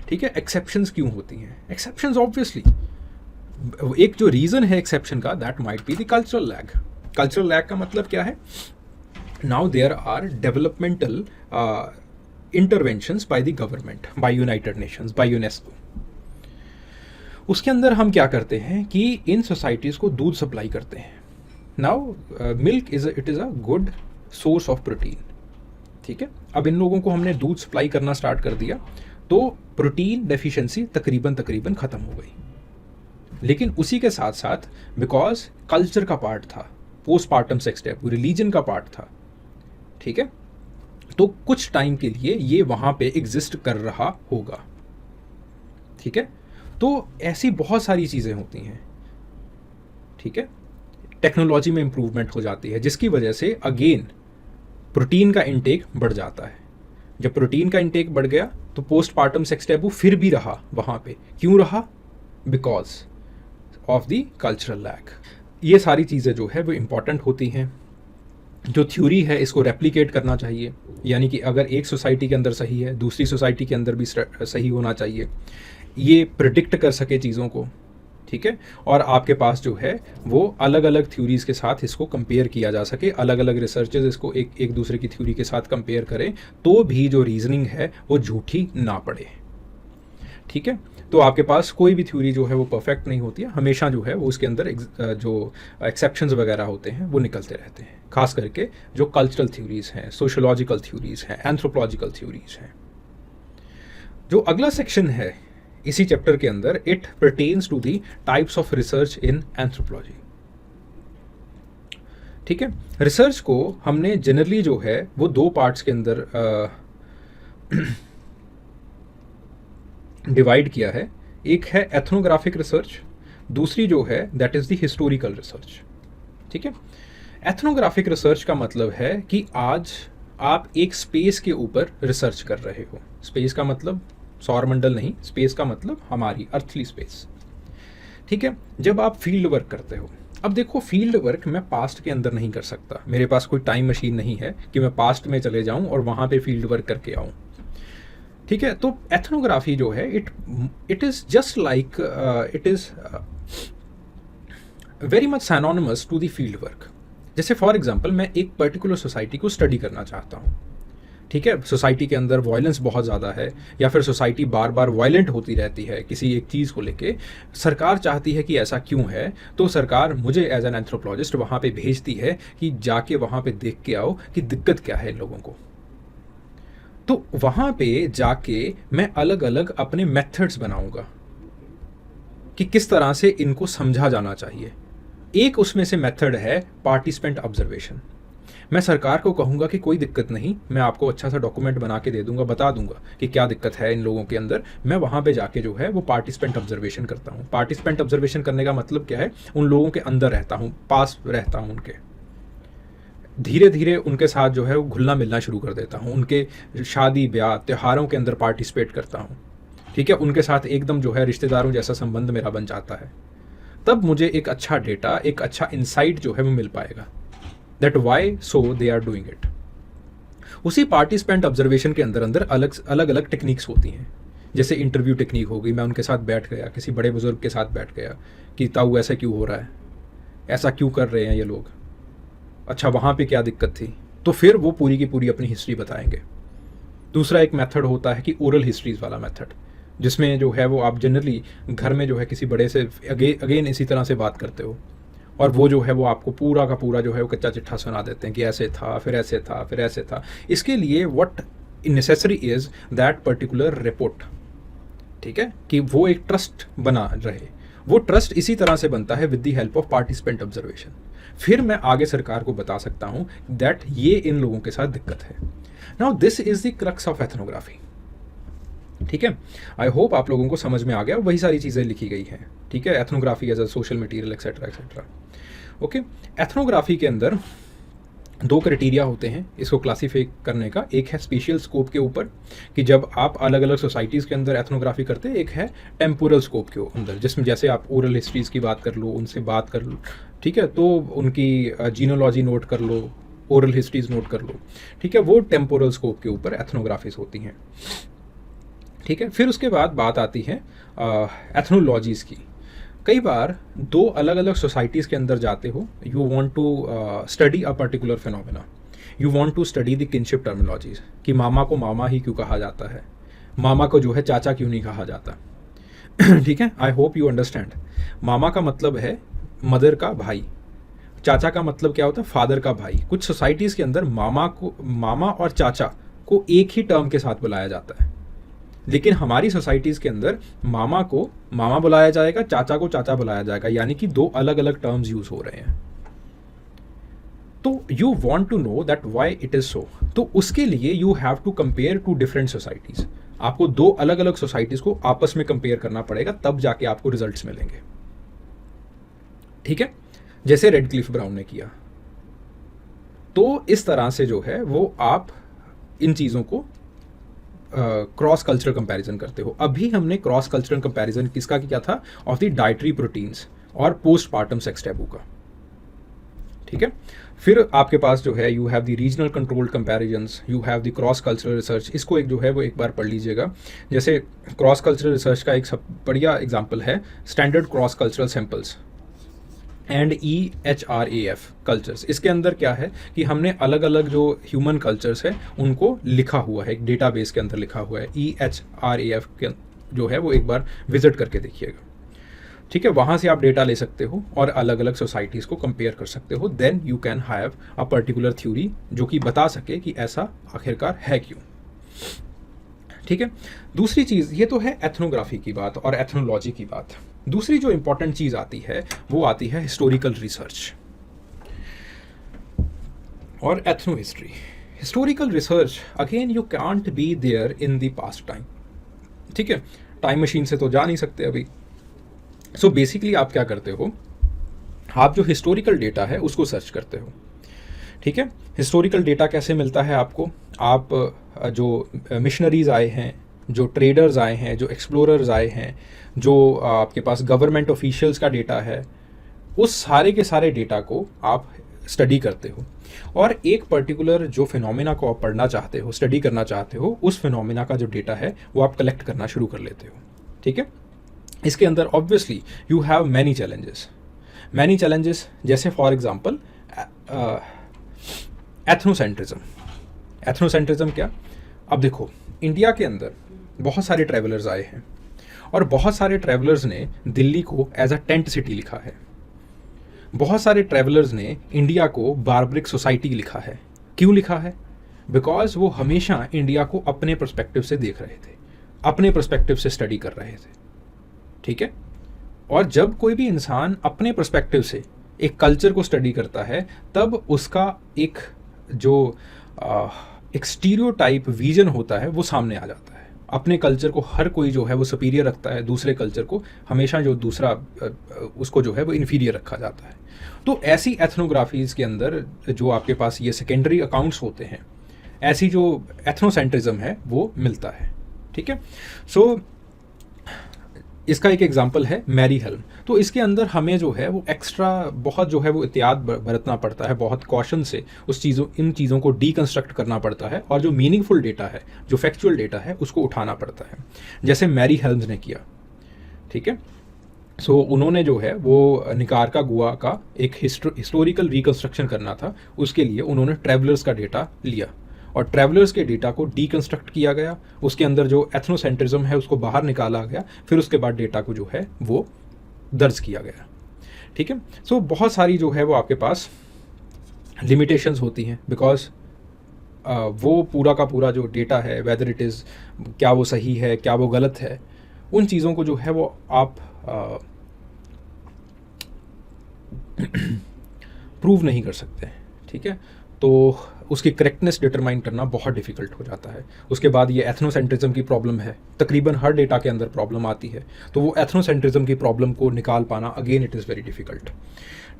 ठीक है। एक्सेप्शंस क्यों होती हैं? एक्सेप्शंस ऑब्वियसली एक जो रीज़न है एक्सेप्शन का, that might be the cultural lag. Cultural lag का मतलब क्या है? Now there are developmental interventions by the government, by United Nations, by UNESCO. उसके अंदर हम क्या करते हैं कि इन सोसाइटीज़ को दूध सप्लाई करते हैं। Now milk is a good source of protein, ठीक है। अब इन लोगों को हमने दूध सप्लाई करना स्टार्ट कर दिया तो प्रोटीन डेफिशिएंसी तकरीबन ख़त्म हो गई। लेकिन उसी के साथ साथ बिकॉज कल्चर का पार्ट था, पोस्टपार्टम सेक्स टैबू रिलीजन का पार्ट था, ठीक है, तो कुछ टाइम के लिए ये वहाँ पे एग्जिस्ट कर रहा होगा, ठीक है। तो ऐसी बहुत सारी चीज़ें होती हैं, ठीक है। टेक्नोलॉजी में इम्प्रूवमेंट हो जाती है जिसकी वजह से अगेन प्रोटीन का इंटेक बढ़ जाता है। जब प्रोटीन का इंटेक बढ़ गया तो पोस्टपार्टम सेक्स टैबू फिर भी रहा वहाँ पे। क्यों रहा? Because of the cultural lag. ये सारी चीज़ें जो है वो इम्पॉर्टेंट होती हैं। जो थ्योरी है इसको रेप्लिकेट करना चाहिए, यानी कि अगर एक सोसाइटी के अंदर सही है दूसरी सोसाइटी के अंदर भी सही होना चाहिए, ये प्रिडिक्ट कर सके चीज़ों को, ठीक है। और आपके पास जो है वो अलग अलग थ्योरीज़ के साथ इसको कंपेयर किया जा सके, अलग अलग रिसर्चर्स इसको एक दूसरे की थ्योरी के साथ कंपेयर करें तो भी जो रीजनिंग है वो झूठी ना पड़े, ठीक है। तो आपके पास कोई भी थ्योरी जो है वो परफेक्ट नहीं होती है, हमेशा जो है वो उसके अंदर जो एक्सेप्शंस वगैरह होते हैं वो निकलते रहते हैं, खास करके जो कल्चरल थ्योरीज हैं, सोशोलॉजिकल थ्योरीज हैं, एंथ्रोपोलॉजिकल थ्योरीज हैं। जो अगला सेक्शन है इसी चैप्टर के अंदर, it pertains to the types of research in anthropology, ठीक है। रिसर्च को हमने जनरली जो है वो दो पार्ट्स के अंदर डिवाइड किया है। एक है एथनोग्राफिक रिसर्च, दूसरी जो है that is the historical research, ठीक है। एथनोग्राफिक रिसर्च का मतलब है कि आज आप एक स्पेस के ऊपर रिसर्च कर रहे हो। स्पेस का मतलब सौरमंडल नहीं, स्पेस का मतलब हमारी अर्थली स्पेस, ठीक है। जब आप फील्ड वर्क करते हो, अब देखो फील्ड वर्क मैं पास्ट के अंदर नहीं कर सकता, मेरे पास कोई टाइम मशीन नहीं है कि मैं पास्ट में चले जाऊं और वहां पे फील्ड वर्क करके आऊं, ठीक है। तो एथनोग्राफी जो है it is just like it is very much synonymous to the field work. जैसे फॉर एग्जांपल मैं एक पर्टिकुलर सोसाइटी को स्टडी करना चाहता हूँ, ठीक है। सोसाइटी के अंदर वायलेंस बहुत ज़्यादा है या फिर सोसाइटी बार बार वायलेंट होती रहती है किसी एक चीज़ को लेके, सरकार चाहती है कि ऐसा क्यों है, तो सरकार मुझे एज एन एंथ्रोपोलॉजिस्ट वहाँ पे भेजती है कि जाके वहाँ पे देख के आओ कि दिक्कत क्या है इन लोगों को। तो वहाँ पे जाके मैं अलग अलग अपने मेथड्स बनाऊंगा कि किस तरह से इनको समझा जाना चाहिए। एक उसमें से मेथड है पार्टिसिपेंट ऑब्जर्वेशन। मैं सरकार को कहूँगा कि कोई दिक्कत नहीं, मैं आपको अच्छा सा डॉक्यूमेंट बना के दे दूंगा, बता दूंगा कि क्या दिक्कत है इन लोगों के अंदर। मैं वहाँ पे जाके जो है वो पार्टिसिपेंट ऑब्जर्वेशन करता हूँ। पार्टिसिपेंट ऑब्जर्वेशन करने का मतलब क्या है, उन लोगों के अंदर रहता हूँ, पास रहता हूँ उनके, धीरे धीरे उनके साथ जो है वो घुलना मिलना शुरू कर देता हूँ, उनके शादी ब्याह त्योहारों के अंदर पार्टिसिपेट करता हूँ, ठीक है। उनके साथ एकदम जो है रिश्तेदारों जैसा संबंध मेरा बन जाता है। तब मुझे एक अच्छा डेटा, एक अच्छा इंसाइट जो है वो मिल पाएगा, that why so they are doing it. उसी पार्टिसिपेंट ऑब्जर्वेशन के अंदर अंदर अलग अलग टेक्निक्स होती हैं। जैसे इंटरव्यू टेक्निक होगी, मैं उनके साथ बैठ गया, किसी बड़े बुजुर्ग के साथ बैठ गया कि ताऊ ऐसा क्यों हो रहा है, ऐसा क्यों कर रहे हैं ये लोग, अच्छा वहाँ पे क्या दिक्कत थी, तो फिर वो पूरी की पूरी अपनी हिस्ट्री बताएंगे। दूसरा एक मेथड होता है कि ओरल हिस्ट्रीज वाला मेथड, जिसमें जो है वो आप जनरली घर में जो है किसी बड़े से अगेन इसी तरह से बात करते हो और वो जो है वो आपको पूरा का पूरा जो है वो कच्चा चिट्ठा सुना देते हैं कि ऐसे था, फिर ऐसे था, फिर ऐसे था। इसके लिए what necessary is that particular report, ठीक है, कि वो एक ट्रस्ट बना रहे। वो ट्रस्ट इसी तरह से बनता है with the help of participant observation. फिर मैं आगे सरकार को बता सकता हूं दैट ये इन लोगों के साथ दिक्कत है। Now this is the crux of ethnography, ठीक है। आई होप आप लोगों को समझ में आ गया, वही सारी चीज़ें लिखी गई हैं, ठीक है। Ethnography as a social material etcetera etcetera, okay. Ethnography के अंदर दो क्राइटेरिया होते हैं इसको क्लासीफाई करने का। एक है स्पेशियल स्कोप के ऊपर कि जब आप अलग अलग सोसाइटीज़ के अंदर एथनोग्राफी करते हैं, एक है टेम्पोरल स्कोप के अंदर जिसमें जैसे आप ओरल हिस्ट्रीज़ की बात कर लो, उनसे बात कर लो, ठीक है, तो उनकी जीनोलॉजी नोट कर लो, ओरल हिस्ट्रीज नोट कर लो, ठीक है। वो टेम्पोरल स्कोप के ऊपर एथनोग्राफीज होती हैं, ठीक है। फिर उसके बाद बात आती है एथनोलॉजीज़ की। कई बार दो अलग अलग सोसाइटीज़ के अंदर जाते हो, you want to study a particular phenomena, you want to study the kinship terminologies कि मामा को मामा ही क्यों कहा जाता है, मामा को जो है चाचा क्यों नहीं कहा जाता, ठीक है। I hope you understand. मामा का मतलब है मदर का भाई, चाचा का मतलब क्या होता है, फादर का भाई। कुछ सोसाइटीज़ के अंदर मामा और चाचा को एक ही टर्म के साथ बुलाया जाता है, लेकिन हमारी सोसाइटीज़ के अंदर मामा को मामा बुलाया जाएगा, चाचा को चाचा बुलाया जाएगा, यानी कि दो अलग अलग टर्म्स यूज हो रहे हैं। तो you want to know that why it is so, तो उसके लिए you have to compare two different societies. आपको दो अलग अलग सोसाइटीज़ को आपस में कंपेयर करना पड़ेगा, तब जाके आपको रिजल्ट्स मिलेंगे, ठीक है। जैसे रेडक्लिफ ब्राउन ने किया। तो इस तरह से जो है वो आप इन चीज़ों को क्रॉस कल्चरल कंपैरिजन करते हो। अभी हमने क्रॉस कल्चरल कंपैरिजन किसका किया था? ऑफ द डाइटरी प्रोटीन्स और पोस्टपार्टम सेक्स टैबू का, ठीक है। फिर आपके पास जो है you have the regional controlled comparisons, you have the cross cultural research. इसको एक जो है वो एक बार पढ़ लीजिएगा। जैसे क्रॉस कल्चरल रिसर्च का एक सब बढ़िया एग्जांपल है standard cross cultural samples and EHRAF cultures. इसके अंदर क्या है कि हमने अलग अलग जो ह्यूमन कल्चर्स है उनको लिखा हुआ है, एक डेटाबेस के अंदर लिखा हुआ है। EHRAF के जो है वो एक बार विजिट करके देखिएगा, ठीक है। वहाँ से आप डेटा ले सकते हो और अलग अलग सोसाइटीज़ को कंपेयर कर सकते हो। Then you can have a particular theory जो कि बता सके कि ऐसा आखिरकार है क्यों, ठीक है। दूसरी चीज़, ये तो है एथनोग्राफी की बात और एथनोलॉजी की बात। दूसरी जो इंपॉर्टेंट चीज़ आती है वो आती है हिस्टोरिकल रिसर्च और ethnohistory. Historical research again you can't be there in the past time, ठीक है। टाइम मशीन से तो जा नहीं सकते अभी। सो बेसिकली आप क्या करते हो, आप जो हिस्टोरिकल डेटा है उसको सर्च करते हो, ठीक है। हिस्टोरिकल डेटा कैसे मिलता है आपको? आप जो मिशनरीज आए हैं, जो ट्रेडर्स आए हैं, जो एक्सप्लोरर्स आए हैं, जो आपके पास गवर्नमेंट ऑफिशियल्स का डेटा है, उस सारे के सारे डेटा को आप स्टडी करते हो और एक पर्टिकुलर जो फिनोमिना को आप पढ़ना चाहते हो, स्टडी करना चाहते हो, उस फिनोमिना का जो डेटा है वो आप कलेक्ट करना शुरू कर लेते हो, ठीक है। इसके अंदर obviously you have many challenges, जैसे फॉर एग्जांपल एथनोसेंट्रिज्म क्या? अब देखो, इंडिया के अंदर बहुत सारे ट्रैवलर्स आए हैं और बहुत सारे ट्रैवलर्स ने दिल्ली को एज अ टेंट सिटी लिखा है। बहुत सारे ट्रैवलर्स ने इंडिया को बार्बरिक सोसाइटी लिखा है। क्यों लिखा है? बिकॉज वो हमेशा इंडिया को अपने पर्सपेक्टिव से देख रहे थे, अपने पर्सपेक्टिव से स्टडी कर रहे थे, ठीक है। और जब कोई भी इंसान अपने पर्सपेक्टिव से एक कल्चर को स्टडी करता है तब उसका एक जो एक स्टीरियोटाइप विजन होता है वो सामने आ जाता है। अपने कल्चर को हर कोई जो है वो सुपीरियर रखता है, दूसरे कल्चर को हमेशा जो दूसरा उसको जो है वो इन्फीरियर रखा जाता है। तो ऐसी एथनोग्राफीज के अंदर जो आपके पास ये सेकेंडरी अकाउंट्स होते हैं, ऐसी जो एथनोसेंट्रिज्म है वो मिलता है, ठीक है। सो इसका एक एग्जांपल है मैरी हेल्म। तो इसके अंदर हमें जो है वो एक्स्ट्रा बहुत जो है वो एहतियात बरतना पड़ता है, बहुत कॉशन से इन चीज़ों को डीकंस्ट्रक्ट करना पड़ता है और जो मीनिंगफुल डेटा है, जो फैक्चुअल डेटा है, उसको उठाना पड़ता है, जैसे मैरी हेल्म्स ने किया, ठीक है। सो उन्होंने जो है वो निकारका गुआ का एक हिस्टोरिकल रिकंस्ट्रक्शन करना था, उसके लिए उन्होंने ट्रैवलर्स का डेटा लिया और ट्रैवलर्स के डेटा को डीकंस्ट्रक्ट किया गया, उसके अंदर जो एथनोसेंट्रिज्म है उसको बाहर निकाला गया, फिर उसके बाद डेटा को जो है वो दर्ज किया गया, ठीक है। सो बहुत सारी जो है वो आपके पास लिमिटेशंस होती हैं, बिकॉज वो पूरा का पूरा जो डेटा है, वेदर इट इज़ क्या वो सही है, क्या वो गलत है, उन चीज़ों को जो है वो आप प्रूव नहीं कर सकते, ठीक है। तो उसकी करेक्टनेस डिटरमाइन करना बहुत डिफिकल्ट हो जाता है। उसके बाद ये एथनोसेंट्रिज्म की प्रॉब्लम है, तकरीबन हर डेटा के अंदर प्रॉब्लम आती है, तो वो एथनोसेंट्रिज्म की प्रॉब्लम को निकाल पाना again it is very difficult,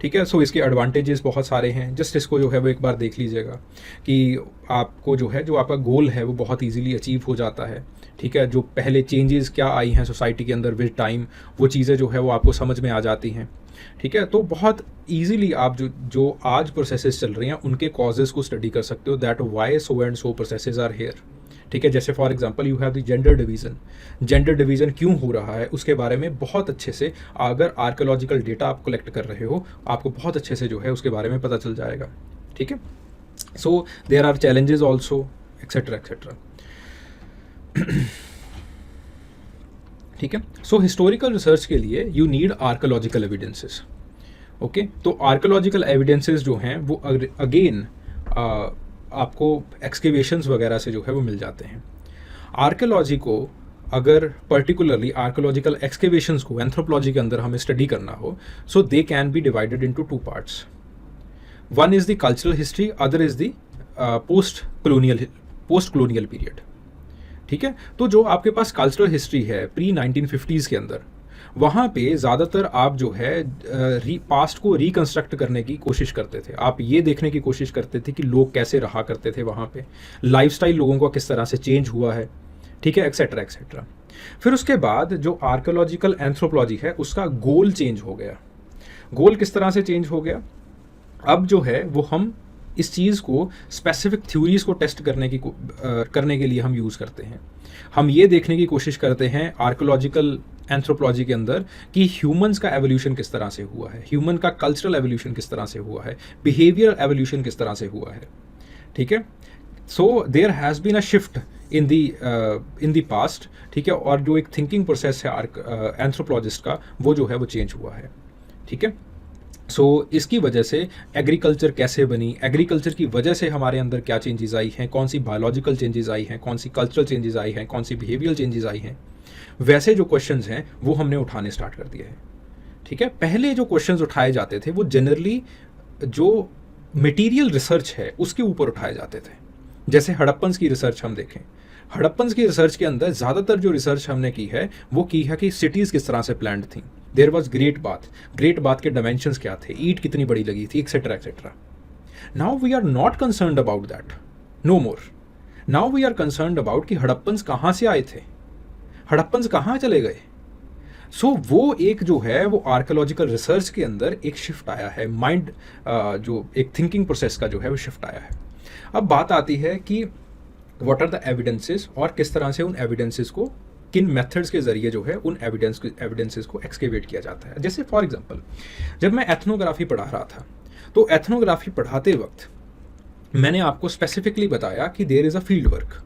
ठीक है। सो इसके एडवांटेजेस बहुत सारे हैं, जस्ट इसको जो है वो एक बार देख लीजिएगा कि आपको जो है जो आपका गोल है वो बहुत ईजीली अचीव हो जाता है, ठीक है। जो पहले चेंजेस क्या आई हैं सोसाइटी के अंदर विद टाइम, वो चीज़ें जो है वो आपको समझ में आ जाती हैं, ठीक है। तो बहुत ईजीली आप जो आज प्रोसेसेस चल रही हैं उनके कॉजेज़ को स्टडी कर सकते हो, that why so and so processes are here, ठीक है। जैसे for example you have the gender division क्यों हो रहा है उसके बारे में बहुत अच्छे से, अगर आर्कियोलॉजिकल डेटा आप कलेक्ट कर रहे हो, आपको बहुत अच्छे से जो है उसके बारे में पता चल जाएगा, ठीक है। So there are challenges also etcetera etcetera, ठीक है। सो हिस्टोरिकल रिसर्च के लिए you need archaeological evidences, okay. तो आर्कियोलॉजिकल एविडेंसेस जो हैं वो अगेन आपको एक्सकेवेशंस वगैरह से जो है वो मिल जाते हैं। आर्कियोलॉजी को अगर पर्टिकुलरली आर्कियोलॉजिकल एक्सकेवेशंस को एंथ्रोपोलॉजी के अंदर हमें स्टडी करना हो, so they can be divided into two parts. One is the cultural history, other is the post colonial period, ठीक है। तो जो आपके पास कल्चरल हिस्ट्री है प्री 1950s के अंदर, वहाँ पे ज़्यादातर आप जो है पास्ट को रिकंस्ट्रक्ट करने की कोशिश करते थे। आप ये देखने की कोशिश करते थे कि लोग कैसे रहा करते थे वहाँ पे, लाइफस्टाइल लोगों का किस तरह से चेंज हुआ है, ठीक है, एक्सेट्रा एक्सेट्रा। फिर उसके बाद जो आर्कोलॉजिकल एंथ्रोपोलॉजी है उसका गोल चेंज हो गया। गोल किस तरह से चेंज हो गया? अब जो है वो हम इस चीज़ को स्पेसिफिक थ्योरीज को टेस्ट करने के लिए हम यूज़ करते हैं। हम ये देखने की कोशिश करते हैं आर्कोलॉजिकल एंथ्रोपोलॉजी के अंदर कि ह्यूमंस का एवोल्यूशन किस तरह से हुआ है, ह्यूमन का कल्चरल एवोल्यूशन किस तरह से हुआ है, बिहेवियर एवोल्यूशन किस तरह से हुआ है। ठीक है, so there has been a shift in the past. ठीक है, और जो एक थिंकिंग प्रोसेस है एंथ्रोपोलॉजिस्ट का वो जो है वो चेंज हुआ है। ठीक है, सो इसकी वजह से एग्रीकल्चर कैसे बनी, एग्रीकल्चर की वजह से हमारे अंदर क्या चेंजेस आई हैं, कौन सी बायोलॉजिकल चेंजेस आई हैं, कौन सी कल्चरल चेंजेस आई हैं, कौन सी बिहेवियरल चेंजेस आई हैं, वैसे जो क्वेश्चंस हैं वो हमने उठाने स्टार्ट कर दिए हैं। ठीक है, पहले जो क्वेश्चंस उठाए जाते थे वो जनरली जो मटेरियल रिसर्च है उसके ऊपर उठाए जाते थे। जैसे हड़प्पन्स की रिसर्च हम देखें, हड़प्पन्स की रिसर्च के अंदर ज़्यादातर जो रिसर्च हमने की है वो की है कि सिटीज़ किस तरह से प्लान्ड थी। देयर वॉज ग्रेट बाथ के डायमेंशंस क्या थे, ईंट कितनी बड़ी लगी थी, etcetera etcetera. Now we are not concerned about that, no more. Now we are concerned about कि हड़प्पन्स कहाँ से आए थे, हड़प्पन्स कहाँ चले गए। सो वो एक जो है वो आर्कोलॉजिकल रिसर्च के अंदर एक शिफ्ट आया है, माइंड जो एक थिंकिंग प्रोसेस का जो है वो शिफ्ट आया है। अब बात आती है कि व्हाट आर द एविडेंसेस और किस तरह से उन एविडेंसेस को, किन मेथड्स के जरिए जो है उन एविडेंसेस को एक्सकेवेट किया जाता है। जैसे फॉर एग्जांपल जब मैं एथनोग्राफी पढ़ा रहा था तो एथनोग्राफी पढ़ाते वक्त मैंने आपको स्पेसिफिकली बताया कि there is a field work.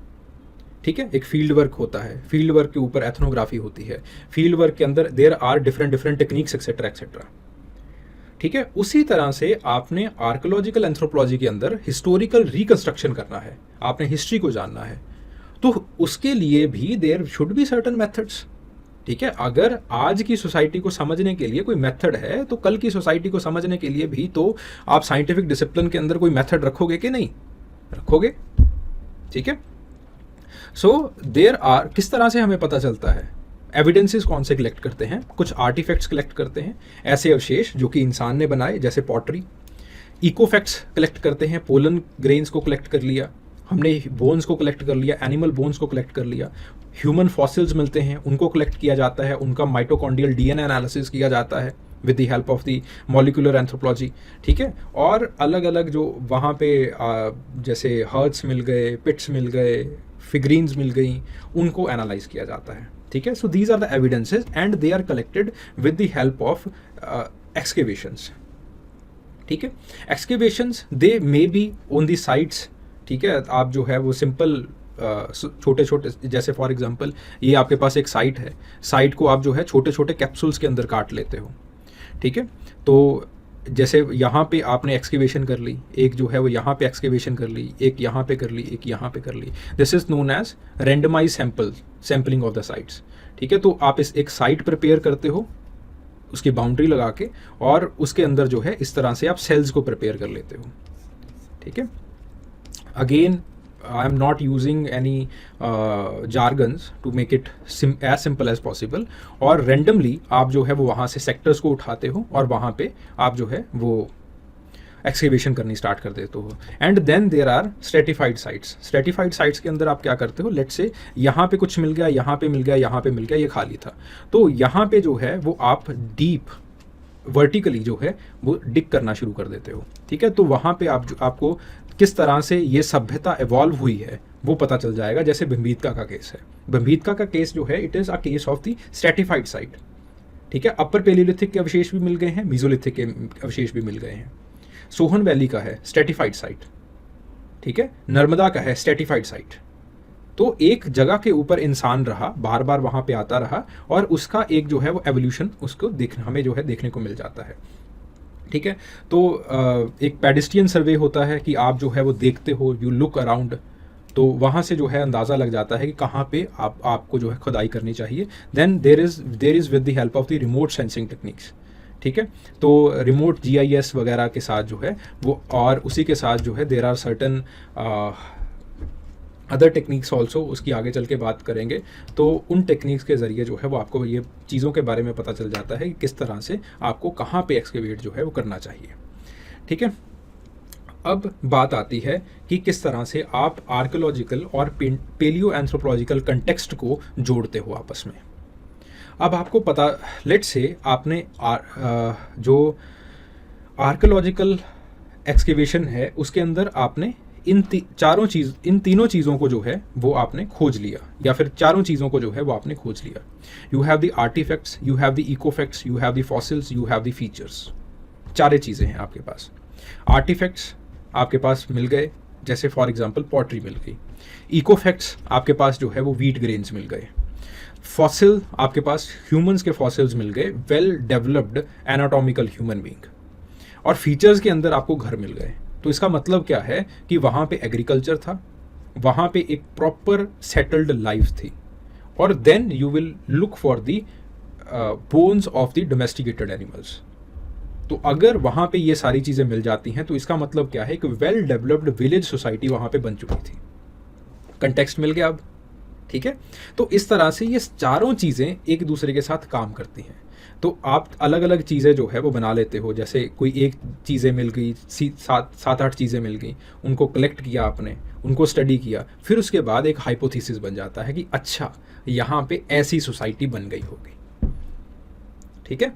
ठीक है, एक फील्ड वर्क होता है, फील्ड वर्क के ऊपर एथनोग्राफी होती है, फील्ड वर्क के अंदर there are different techniques etcetera etcetera. ठीक है, उसी तरह से आपने आर्कोलॉजिकल एंथ्रोपोलॉजी के अंदर हिस्टोरिकल रिकंस्ट्रक्शन करना है, आपने हिस्ट्री को जानना है, तो उसके लिए भी there should be certain methods. ठीक है, अगर आज की सोसाइटी को समझने के लिए कोई मेथड है तो कल की सोसाइटी को समझने के लिए भी तो आप साइंटिफिक डिसिप्लिन के अंदर कोई मेथड रखोगे कि नहीं रखोगे। ठीक है, सो देयर आर, किस तरह से हमें पता चलता है, एविडेंसेस कौन से कलेक्ट करते हैं, कुछ आर्टिफैक्ट्स कलेक्ट करते हैं, ऐसे अवशेष जो कि इंसान ने बनाए जैसे पॉटरी। इकोफैक्ट्स कलेक्ट करते हैं, पोलन ग्रेन्स को कलेक्ट कर लिया हमने, बोन्स को कलेक्ट कर लिया, एनिमल बोन्स को कलेक्ट कर लिया, ह्यूमन फॉसिल्स मिलते हैं उनको कलेक्ट किया जाता है, उनका माइटोकॉन्ड्रियल डीएनए एनालिसिस किया जाता है with the help of the molecular anthropology. ठीक है, और अलग अलग जो वहाँ पे जैसे हर्ट्स मिल गए, पिट्स मिल गए, फिगरीन्स मिल गई, उनको एनालाइज किया जाता है। ठीक है, so these are the evidences and they are collected with the help of excavations. ठीक है, excavations they may be on the sites. ठीक है, आप जो है वो सिंपल छोटे छोटे, जैसे फॉर एग्जांपल ये आपके पास एक साइट है, साइट को आप जो है छोटे छोटे कैप्सूल्स के अंदर काट लेते हो। ठीक है, तो जैसे यहाँ पे आपने एक्सकेवेशन कर ली, एक जो है वो यहाँ पे एक्सकेवेशन कर ली, एक यहाँ पे कर ली, एक यहाँ पे कर ली, this is known as randomize sampling of the sites. ठीक है, तो आप इस एक साइट प्रिपेयर करते हो उसकी बाउंड्री लगा के, और उसके अंदर जो है इस तरह से आप सेल्स को प्रिपेयर कर लेते हो। ठीक है, again I am not using any jargons to make it as simple as possible, और randomly आप जो है वो वहाँ से सेक्टर्स को उठाते हो और वहाँ पे आप जो है वो एक्सकेवेशन करनी स्टार्ट कर देते हो। And then there are stratified sites. Stratified sites के अंदर आप क्या करते हो, लेट्स से यहाँ पे कुछ मिल गया, यहाँ पे मिल गया, यहाँ पे मिल गया, ये खाली था, तो यहाँ पे जो है वो आप डीप वर्टिकली जो है वो डिग करना शुरू कर देते हो। ठीक है, तो वहाँ पे आपको किस तरह से ये सभ्यता इवॉल्व हुई है वो पता चल जाएगा। जैसे भीमबेटका का केस है, भीमबेटका का केस जो है it is a case of the stratified site. ठीक है, अपर पेलियोलिथिक के अवशेष भी मिल गए हैं, मीजोलिथिक के अवशेष भी मिल गए हैं। सोहन वैली का है स्ट्रेटिफाइड साइट। ठीक है, नर्मदा का है स्ट्रेटिफाइड साइट। तो एक जगह के ऊपर इंसान रहा, बार बार वहाँ पे आता रहा, और उसका एक जो है वो एवोल्यूशन उसको हमें जो है देखने को मिल जाता है। ठीक है, तो एक पेडेस्ट्रियन सर्वे होता है कि आप जो है वो देखते हो, यू लुक अराउंड, तो वहाँ से जो है अंदाज़ा लग जाता है कि कहाँ पे आपको जो है खुदाई करनी चाहिए। Then there is with the help of the remote sensing techniques. ठीक है, तो रिमोट GIS वगैरह के साथ जो है वो, और उसी के साथ जो है there are certain other techniques also, उसकी आगे चल के बात करेंगे। तो उन टेक्निक्स के ज़रिए जो है वो आपको ये चीज़ों के बारे में पता चल जाता है कि किस तरह से आपको कहाँ पे एक्सकेवेट जो है वो करना चाहिए। ठीक है, अब बात आती है कि किस तरह से आप आर्कियोलॉजिकल और पेलियो एंथ्रोपोलॉजिकल कंटेक्स्ट को जोड़ते हो आपस में। अब आपको पता, लेट्स से आपने जो आर्कियोलॉजिकल एक्सकेवेशन है उसके अंदर आपने इन तीनों चीज़ों को जो है वो आपने खोज लिया, या फिर चारों चीज़ों को जो है वो आपने खोज लिया। You have the artifacts, you have the ecofacts, you have the fossils, you have the features. चारे चीज़ें हैं आपके पास। आर्टिफैक्ट्स आपके पास मिल गए, जैसे फॉर एग्जांपल पॉटरी मिल गई। इकोफैक्ट्स आपके पास जो है वो व्हीट ग्रेन्स मिल गए। फॉसिल आपके पास ह्यूमंस के फॉसिल्स मिल गए, well developed anatomical human being. और फीचर्स के अंदर आपको घर मिल गए। तो इसका मतलब क्या है कि वहाँ पे एग्रीकल्चर था, वहाँ पे एक प्रॉपर सेटल्ड लाइफ थी, और then you will look for the bones of the domesticated animals. तो अगर वहाँ पे ये सारी चीज़ें मिल जाती हैं तो इसका मतलब क्या है कि वेल डेवलप्ड विलेज सोसाइटी वहाँ पे बन चुकी थी। कंटेक्स्ट मिल गया अब, ठीक है। तो इस तरह से ये चारों चीज़ें एक दूसरे के साथ काम करती हैं। तो आप अलग अलग चीज़ें जो है वो बना लेते हो, जैसे कोई एक चीज़ें मिल गई, सात आठ चीज़ें मिल गई, उनको कलेक्ट किया आपने, उनको स्टडी किया, फिर उसके बाद एक हाइपोथेसिस बन जाता है कि अच्छा यहाँ पे ऐसी सोसाइटी बन गई होगी, ठीक है।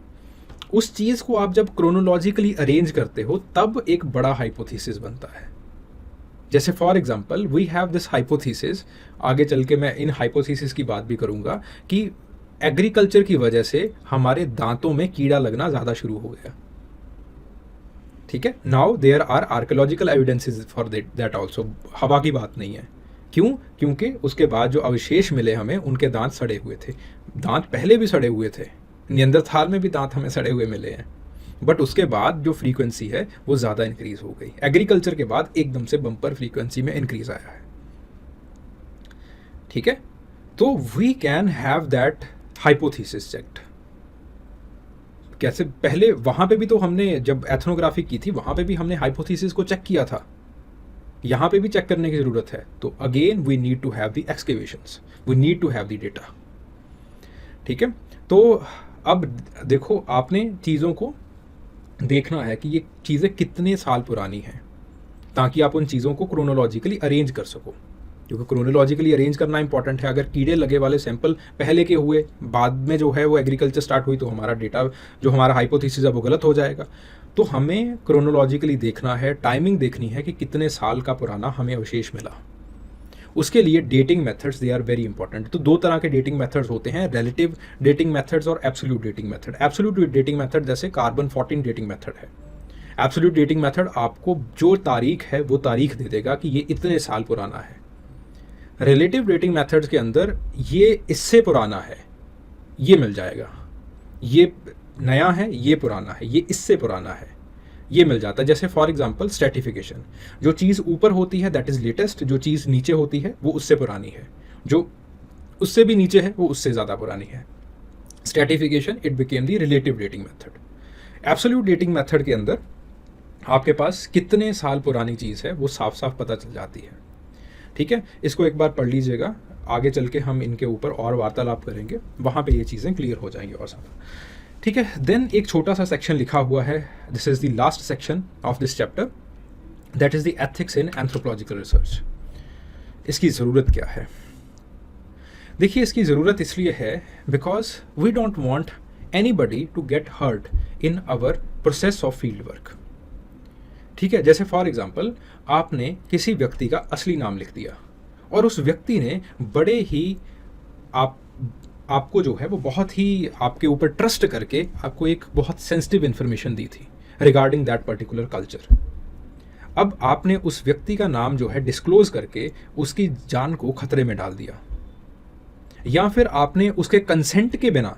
उस चीज़ को आप जब क्रोनोलॉजिकली अरेंज करते हो तब एक बड़ा हाइपोथेसिस बनता है। जैसे for example we have this hypothesis, आगे चल के मैं इन हाइपोथेसिस की बात भी करूँगा, कि एग्रीकल्चर की वजह से हमारे दांतों में कीड़ा लगना ज़्यादा शुरू हो गया, ठीक है। Now there are archaeological evidences for that also. हवा की बात नहीं है। क्यों? क्योंकि उसके बाद जो अवशेष मिले हमें, उनके दांत सड़े हुए थे। दांत पहले भी सड़े हुए थे, नियंदरथाल में भी दांत हमें सड़े हुए मिले हैं, बट उसके बाद जो फ्रीक्वेंसी है वो ज़्यादा इंक्रीज हो गई। एग्रीकल्चर के बाद एकदम से बम्पर फ्रीक्वेंसी में इंक्रीज आया है, ठीक है। तो we can have that hypothesis checked. कैसे? पहले वहाँ पे भी तो हमने जब एथनोग्राफी की थी वहाँ पे भी हमने हाइपोथेसिस को चेक किया था, यहाँ पे भी चेक करने की ज़रूरत है। तो again we need to have the excavations, we need to have the data, ठीक है। तो अब देखो, आपने चीज़ों को देखना है कि ये चीज़ें कितने साल पुरानी हैं, ताकि आप उन चीज़ों को क्रोनोलॉजिकली अरेंज कर सको, क्योंकि क्रोनोलॉजिकली अरेंज करना इंपॉर्टेंट है। अगर कीड़े लगे वाले सैंपल पहले के हुए, बाद में जो है वो एग्रीकल्चर स्टार्ट हुई, तो हमारा डेटा, जो हमारा हाइपोथेसिस है वो गलत हो जाएगा। तो हमें क्रोनोलॉजिकली देखना है, टाइमिंग देखनी है कि कितने साल का पुराना हमें अवशेष मिला। उसके लिए dating methods they are very important. तो दो तरह के डेटिंग मेथड्स होते हैं, रिलेटिव डेटिंग मेथड्स और absolute dating method. Absolute dating method जैसे कार्बन 14 डेटिंग मेथड है। एब्सोल्यूट डेटिंग मेथड आपको जो तारीख है वो तारीख दे देगा कि ये इतने साल पुराना है। रिलेटिव डेटिंग मेथड्स के अंदर ये इससे पुराना है, ये मिल जाएगा, ये नया है, ये पुराना है, ये इससे पुराना है, ये मिल जाता है। जैसे फॉर एग्जांपल स्ट्रेटिफिकेशन, जो चीज़ ऊपर होती है दैट इज़ लेटेस्ट, जो चीज़ नीचे होती है वो उससे पुरानी है, जो उससे भी नीचे है वो उससे ज़्यादा पुरानी है। Stratification it became the relative dating method. Absolute dating method के अंदर आपके पास कितने साल पुरानी चीज़ है वो साफ साफ पता चल जाती है, ठीक है। इसको एक बार पढ़ लीजिएगा, आगे चल के हम इनके ऊपर और वार्तालाप करेंगे, वहाँ पे ये चीज़ें क्लियर हो जाएंगी और ज़्यादा, ठीक है। देन एक छोटा सा सेक्शन लिखा हुआ है, this is the last section of this chapter, that is the ethics in anthropological research. इसकी ज़रूरत क्या है? देखिए, इसकी ज़रूरत इसलिए है because we don't want anybody to get hurt in our process of field work, ठीक है। जैसे फॉर एग्जांपल आपने किसी व्यक्ति का असली नाम लिख दिया और उस व्यक्ति ने बड़े ही आपको जो है वो बहुत ही आपके ऊपर ट्रस्ट करके आपको एक बहुत सेंसिटिव इन्फॉर्मेशन दी थी रिगार्डिंग दैट पर्टिकुलर कल्चर। अब आपने उस व्यक्ति का नाम जो है डिस्क्लोज करके उसकी जान को खतरे में डाल दिया, या फिर आपने उसके कंसेंट के बिना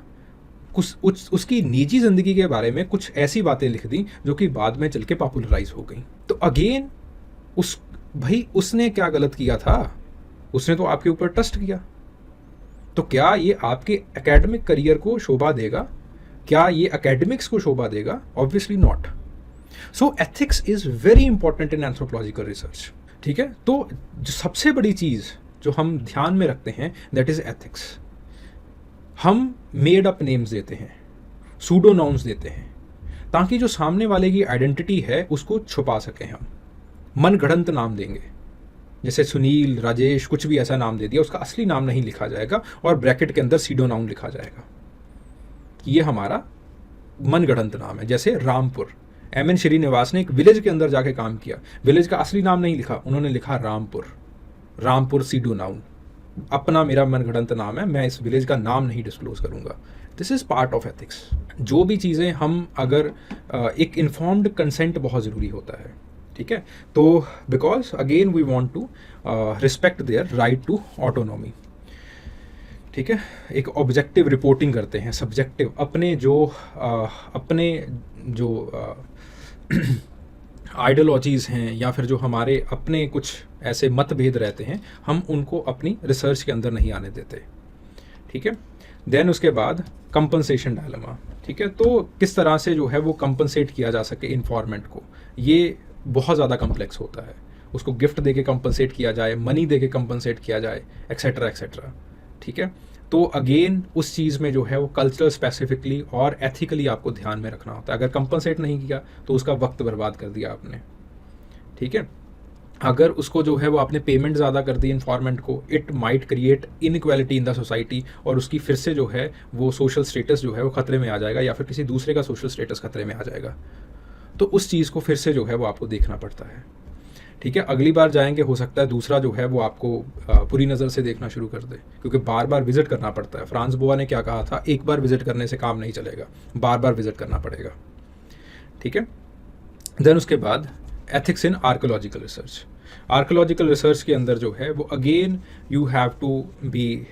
उसकी निजी जिंदगी के बारे में कुछ ऐसी बातें लिख दी जो कि बाद में चल के पॉपुलराइज हो गई। तो अगेन उसने क्या गलत किया था? उसने तो आपके ऊपर ट्रस्ट किया। तो क्या ये आपके एकेडमिक करियर को शोभा देगा? क्या ये एकेडमिक्स को शोभा देगा? Obviously not. So ethics is very important in anthropological research, ठीक है। तो सबसे बड़ी चीज जो हम ध्यान में रखते हैं दैट इज एथिक्स। हम मेड अप नेम्स देते हैं, सूडोनाउन्स देते हैं, ताकि जो सामने वाले की आइडेंटिटी है उसको छुपा सकें हम, मनगढ़ंत नाम देंगे, जैसे सुनील, राजेश, कुछ भी ऐसा नाम दे दिया, उसका असली नाम नहीं लिखा जाएगा और ब्रैकेट के अंदर सीडोनाउन लिखा जाएगा। ये हमारा मनगढ़ंत नाम है। जैसे रामपुर, एम.एन. श्रीनिवास ने एक विलेज के अंदर जाके काम किया, विलेज का असली नाम नहीं लिखा, उन्होंने लिखा रामपुर, रामपुर सीडोनाउन। अपना मेरा मनगढ़ंत नाम है, मैं इस विलेज का नाम नहीं डिस्क्लोज करूंगा। This is part of ethics. जो भी चीज़ें हम अगर एक इन्फॉर्म्ड कंसेंट बहुत ज़रूरी होता है, ठीक है, तो because again we want to respect their right to autonomy, ठीक है। एक ऑब्जेक्टिव रिपोर्टिंग करते हैं, सब्जेक्टिव अपने जो आइडियोलॉजीज़ हैं या फिर जो हमारे अपने कुछ ऐसे मतभेद रहते हैं, हम उनको अपनी रिसर्च के अंदर नहीं आने देते, ठीक है। देन उसके बाद कंपनसेशन डायलेमा, ठीक है। तो किस तरह से जो है वो कंपनसेट किया जा सके इन्फॉर्मेंट को, ये बहुत ज़्यादा कम्प्लेक्स होता है। उसको गिफ्ट दे के कंपनसेट किया जाए, मनी दे के कंपनसेट किया जाए, एक्सेट्रा एक्सेट्रा, ठीक है। तो अगेन उस चीज़ में जो है वो कल्चरल स्पेसिफिकली और एथिकली आपको ध्यान में रखना होता है। अगर कंपनसेट नहीं किया तो उसका वक्त बर्बाद कर दिया आपने, ठीक है। अगर उसको जो है वो आपने पेमेंट ज़्यादा कर दी इन्फॉर्मेंट को, it might create inequality in the society, और उसकी फिर से जो है वो सोशल स्टेटस जो है वो खतरे में आ जाएगा, या फिर किसी दूसरे का सोशल स्टेटस खतरे में आ जाएगा। तो उस चीज़ को फिर से जो है वो आपको देखना पड़ता है, ठीक है। अगली बार जाएंगे, हो सकता है दूसरा जो है वो आपको पूरी नज़र से देखना शुरू कर दे, क्योंकि बार बार विजिट करना पड़ता है। फ्रांस बोआ ने क्या कहा था, एक बार विजिट करने से काम नहीं चलेगा, बार बार विजिट करना पड़ेगा, ठीक है। देन उसके बाद ethics in archaeological research. Archaeological research के अंदर जो है वो again you have to be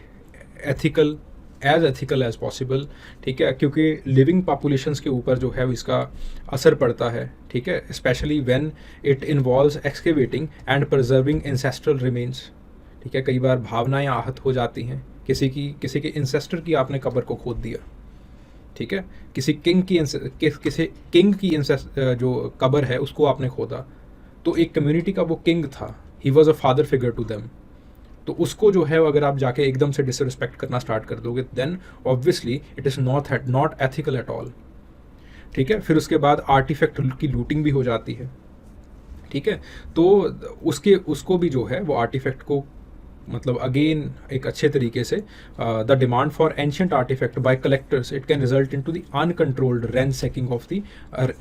ethical, as ethical as possible, ठीक है, क्योंकि लिविंग पॉपुलेशंस के ऊपर जो है इसका असर पड़ता है, ठीक है, specially when it involves excavating and preserving ancestral remains, ठीक है। कई बार भावनाएं आहत हो जाती हैं, किसी के इंसेस्टर की आपने कब्र को खोद दिया, ठीक है, किसी किंग की जो कब्र है उसको आपने खोदा, तो एक कम्युनिटी का वो किंग था, he was a father figure to them, तो उसको जो है अगर आप जाके एकदम से डिसरिस्पेक्ट करना स्टार्ट कर दोगे, then obviously it is not ethical at all, ठीक है। फिर उसके बाद आर्टिफैक्ट की लूटिंग भी हो जाती है, ठीक है। तो उसको भी जो है वो आर्टिफैक्ट को मतलब अगेन एक अच्छे तरीके से the demand for ancient artifact by collectors, it can result into the uncontrolled ransacking of the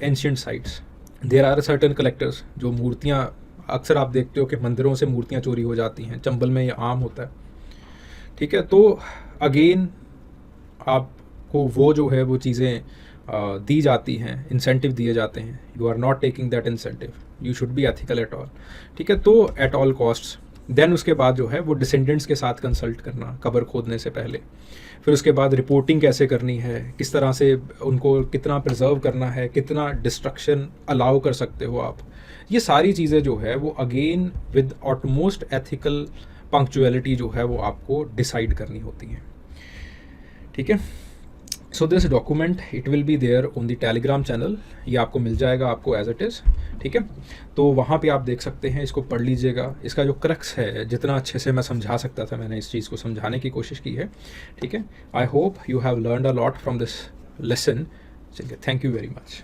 ancient sites. There are certain collectors, जो मूर्तियाँ अक्सर आप देखते हो कि मंदिरों से मूर्तियाँ चोरी हो जाती हैं, चंबल में ये आम होता है, ठीक है। तो अगेन आपको वो जो है वो चीज़ें दी जाती हैं, इंसेंटिव दिए जाते हैं, you are not taking that incentive, you should be ethical at all, ठीक है। तो एट ऑल कॉस्ट्स। देन उसके बाद जो है वो डिसेंडेंट्स के साथ कंसल्ट करना कब्र खोदने से पहले। फिर उसके बाद रिपोर्टिंग कैसे करनी है, किस तरह से उनको कितना प्रिजर्व करना है, कितना डिस्ट्रक्शन अलाउ कर सकते हो आप, ये सारी चीज़ें जो है वो अगेन विद ऑटमोस्ट एथिकल पंक्चुअलिटी जो है वो आपको डिसाइड करनी होती हैं, ठीक है। So this document it will be there on the Telegram channel, ये आपको मिल जाएगा आपको एज इट इज़, ठीक है। तो वहाँ पे आप देख सकते हैं, इसको पढ़ लीजिएगा। इसका जो क्रक्स है, जितना अच्छे से मैं समझा सकता था मैंने इस चीज़ को समझाने की कोशिश की है, ठीक है। I hope you have learned a lot from this lesson. चलिए, थैंक यू वेरी मच।